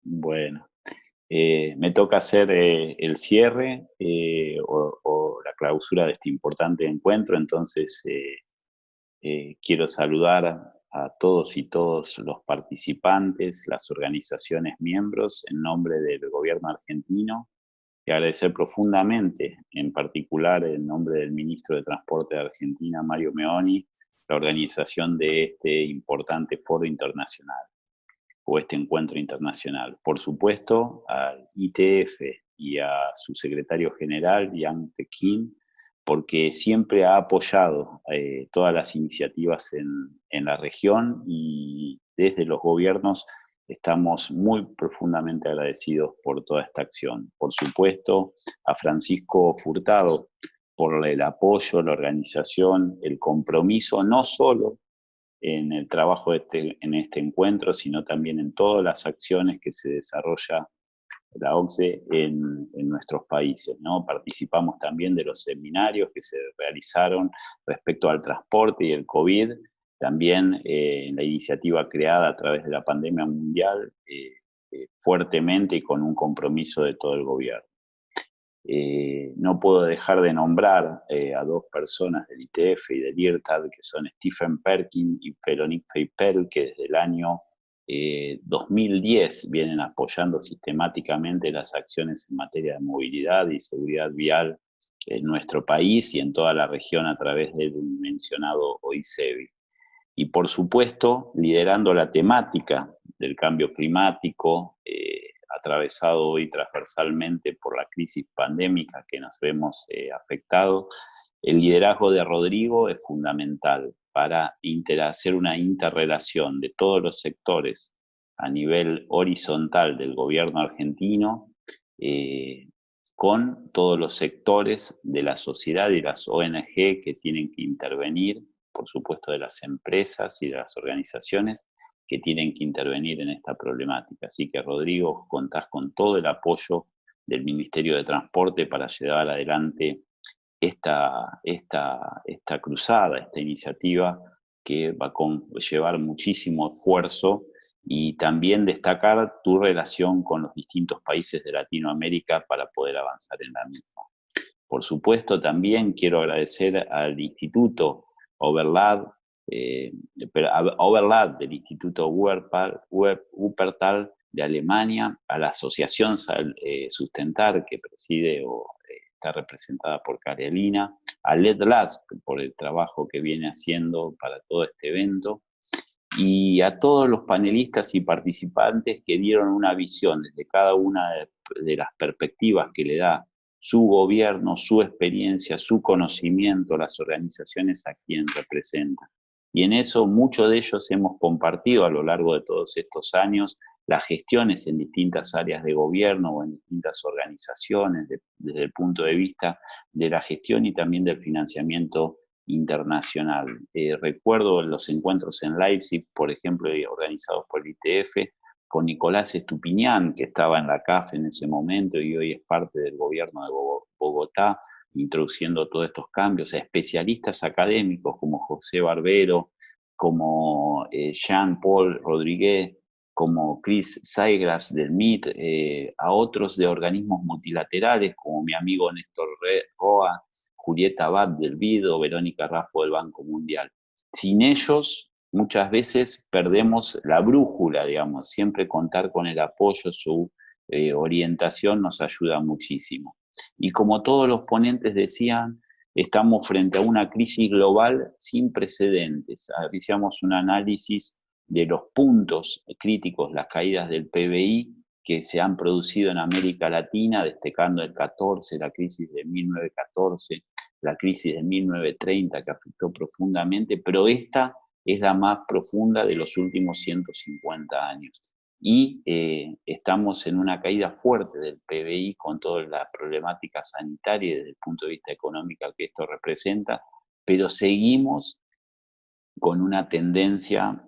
Bueno, me toca hacer el cierre o la clausura de este importante encuentro, entonces quiero saludar a todos y todos los participantes, las organizaciones miembros, en nombre del gobierno argentino, y agradecer profundamente, en particular en nombre del ministro de Transporte de Argentina, Mario Meoni, la organización de este importante foro internacional, o este encuentro internacional. Por supuesto, al ITF y a su secretario general, Yang Pekin, porque siempre ha apoyado todas las iniciativas en la región, y desde los gobiernos estamos muy profundamente agradecidos por toda esta acción. Por supuesto, a Francisco Furtado por el apoyo, la organización, el compromiso, no solo en el trabajo en este encuentro, sino también en todas las acciones que se desarrolla la OCDE en nuestros países, ¿no? Participamos también de los seminarios que se realizaron respecto al transporte y el COVID, también en la iniciativa creada a través de la pandemia mundial, fuertemente y con un compromiso de todo el gobierno. No puedo dejar de nombrar a dos personas del ITF y del IRTAD, que son Stephen Perkin y Véronique Feipel, que desde el año 2010 vienen apoyando sistemáticamente las acciones en materia de movilidad y seguridad vial en nuestro país y en toda la región a través del mencionado OISEVI. y por supuesto liderando la temática del cambio climático, atravesado hoy transversalmente por la crisis pandémica que nos vemos afectados. El liderazgo de Rodrigo es fundamental para hacer una interrelación de todos los sectores a nivel horizontal del gobierno argentino, con todos los sectores de la sociedad y las ONG que tienen que intervenir, por supuesto de las empresas y de las organizaciones que tienen que intervenir en esta problemática. Así que, Rodrigo, contás con todo el apoyo del Ministerio de Transporte para llevar adelante esta cruzada, esta iniciativa que va a llevar muchísimo esfuerzo, y también destacar tu relación con los distintos países de Latinoamérica para poder avanzar en la misma. Por supuesto, también quiero agradecer al Instituto Oberland, del Instituto Wuppertal de Alemania, a la Asociación Sustentar, que preside o está representada por Carolina, a Led Lask por el trabajo que viene haciendo para todo este evento, y a todos los panelistas y participantes que dieron una visión desde cada una de las perspectivas que le da su gobierno, su experiencia, su conocimiento, las organizaciones a quien representan. Y en eso muchos de ellos hemos compartido a lo largo de todos estos años las gestiones en distintas áreas de gobierno o en distintas organizaciones desde el punto de vista de la gestión y también del financiamiento internacional. Recuerdo los encuentros en Leipzig, por ejemplo, organizados por el ITF, con Nicolás Estupiñán, que estaba en la CAF en ese momento y hoy es parte del gobierno de Bogotá, introduciendo todos estos cambios, a especialistas académicos como José Barbero, como Jean-Paul Rodriguez, como Chris Seigras del MIT, a otros de organismos multilaterales como mi amigo Néstor Roa, Julieta Abad del BID o Verónica Raffo del Banco Mundial. Sin ellos, muchas veces perdemos la brújula, digamos. Siempre contar con el apoyo, su orientación nos ayuda muchísimo. Y como todos los ponentes decían, estamos frente a una crisis global sin precedentes. Hicimos un análisis de los puntos críticos, las caídas del PBI que se han producido en América Latina, destacando el 14, la crisis de 1914, la crisis de 1930 que afectó profundamente, pero esta es la más profunda de los últimos 150 años. Y estamos en una caída fuerte del PBI con toda la problemática sanitaria desde el punto de vista económico que esto representa, pero seguimos con una tendencia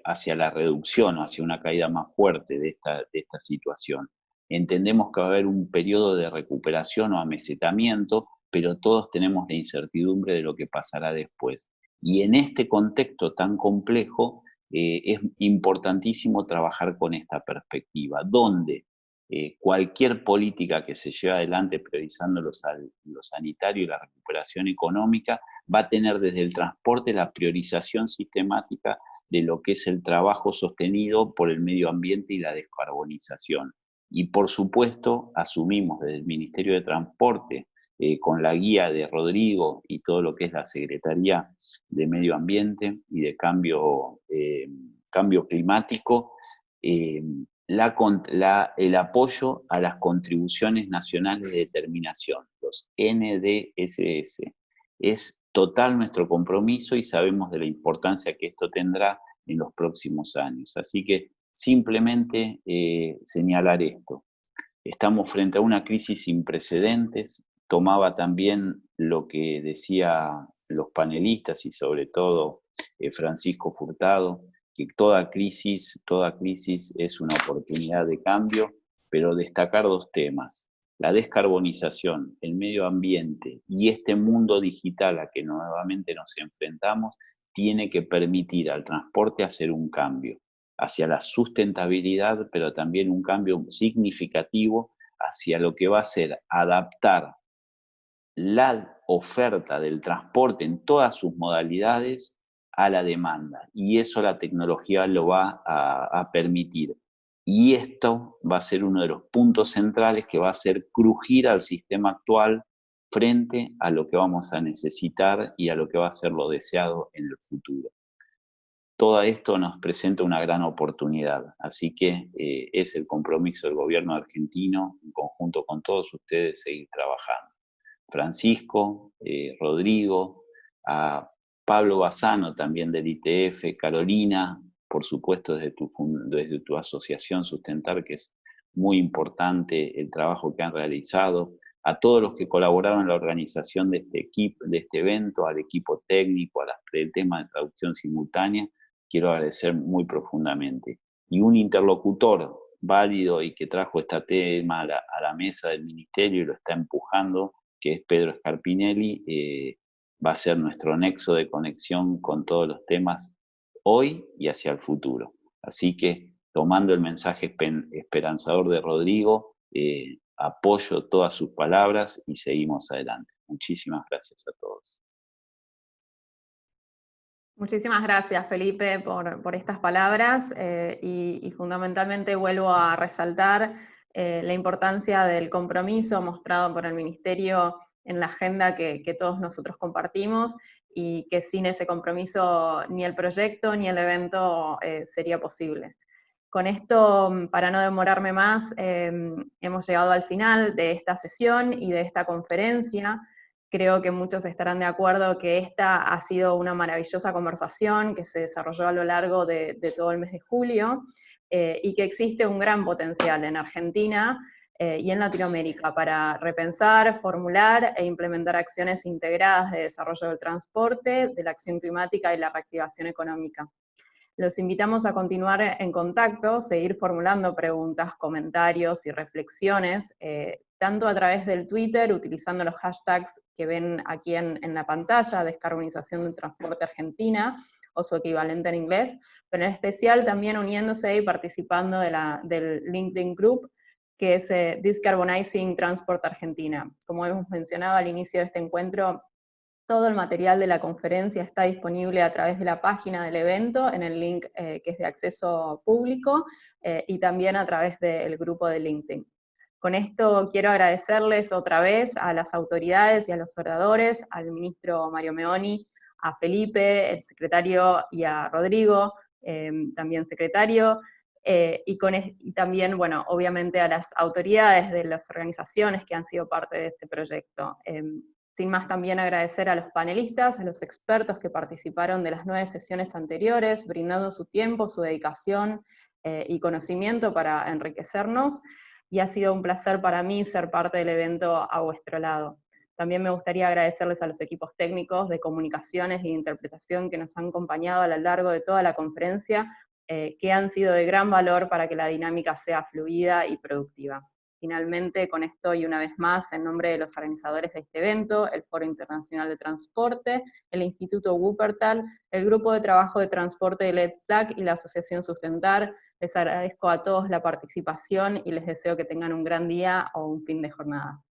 hacia la reducción o hacia una caída más fuerte de esta situación. Entendemos que va a haber un periodo de recuperación o amesetamiento, pero todos tenemos la incertidumbre de lo que pasará después. Y en este contexto tan complejo es importantísimo trabajar con esta perspectiva, donde cualquier política que se lleve adelante priorizando lo sanitario y la recuperación económica va a tener desde el transporte la priorización sistemática de lo que es el trabajo sostenido por el medio ambiente y la descarbonización. Y por supuesto asumimos desde el Ministerio de Transporte, con la guía de Rodrigo y todo lo que es la Secretaría de Medio Ambiente y de Cambio Climático, el apoyo a las contribuciones nacionales de determinación, los NDSS. Es total nuestro compromiso y sabemos de la importancia que esto tendrá en los próximos años. Así que simplemente señalar esto. Estamos frente a una crisis sin precedentes. Tomaba también lo que decían los panelistas y sobre todo Francisco Furtado, que toda crisis es una oportunidad de cambio, pero destacar dos temas: la descarbonización, el medio ambiente y este mundo digital a que nuevamente nos enfrentamos, tiene que permitir al transporte hacer un cambio hacia la sustentabilidad, pero también un cambio significativo hacia lo que va a ser adaptar la oferta del transporte en todas sus modalidades a la demanda, y eso la tecnología lo va a permitir. Y esto va a ser uno de los puntos centrales que va a hacer crujir al sistema actual frente a lo que vamos a necesitar y a lo que va a ser lo deseado en el futuro. todo esto nos presenta una gran oportunidad. Así que es el compromiso del gobierno argentino, en conjunto con todos ustedes, seguir trabajando. Francisco, Rodrigo, a Pablo Bassano también del ITF, Carolina, por supuesto desde tu asociación Sustentar, que es muy importante el trabajo que han realizado, a todos los que colaboraron en la organización de este equipo, de este evento, al equipo técnico, al tema de traducción simultánea, quiero agradecer muy profundamente. Y un interlocutor válido y que trajo este tema a la mesa del ministerio y lo está empujando, que es Pedro Scarpinelli, va a ser nuestro nexo de conexión con todos los temas hoy y hacia el futuro. Así que, tomando el mensaje esperanzador de Rodrigo, apoyo todas sus palabras y seguimos adelante. Muchísimas gracias a todos. Muchísimas gracias, Felipe, por estas palabras y fundamentalmente vuelvo a resaltar la importancia del compromiso mostrado por el Ministerio en la agenda que todos nosotros compartimos y que sin ese compromiso ni el proyecto ni el evento sería posible. Con esto, para no demorarme más, hemos llegado al final de esta sesión y de esta conferencia. Creo que muchos estarán de acuerdo que esta ha sido una maravillosa conversación que se desarrolló a lo largo de todo el mes de julio y que existe un gran potencial en Argentina y en Latinoamérica para repensar, formular e implementar acciones integradas de desarrollo del transporte, de la acción climática y la reactivación económica. Los invitamos a continuar en contacto, seguir formulando preguntas, comentarios y reflexiones, tanto a través del Twitter, utilizando los hashtags que ven aquí en la pantalla, Descarbonización del Transporte Argentina, o su equivalente en inglés, pero en especial también uniéndose y participando del LinkedIn Group, que es Decarbonizing Transport Argentina. Como hemos mencionado al inicio de este encuentro, todo el material de la conferencia está disponible a través de la página del evento, en el link que es de acceso público, y también a través del grupo de LinkedIn. Con esto quiero agradecerles otra vez a las autoridades y a los oradores, al ministro Mario Meoni, a Felipe, el secretario, y a Rodrigo, también secretario, y también, bueno, obviamente a las autoridades de las organizaciones que han sido parte de este proyecto. Sin más, también agradecer a los panelistas, a los expertos que participaron de las 9 sesiones anteriores, brindando su tiempo, su dedicación y conocimiento para enriquecernos, y ha sido un placer para mí ser parte del evento a vuestro lado. También me gustaría agradecerles a los equipos técnicos de comunicaciones y de interpretación que nos han acompañado a lo largo de toda la conferencia, que han sido de gran valor para que la dinámica sea fluida y productiva. Finalmente, con esto y una vez más, en nombre de los organizadores de este evento, el Foro Internacional de Transporte, el Instituto Wuppertal, el Grupo de Trabajo de Transporte de Let's Slack y la Asociación Sustentar, les agradezco a todos la participación y les deseo que tengan un gran día o un fin de jornada.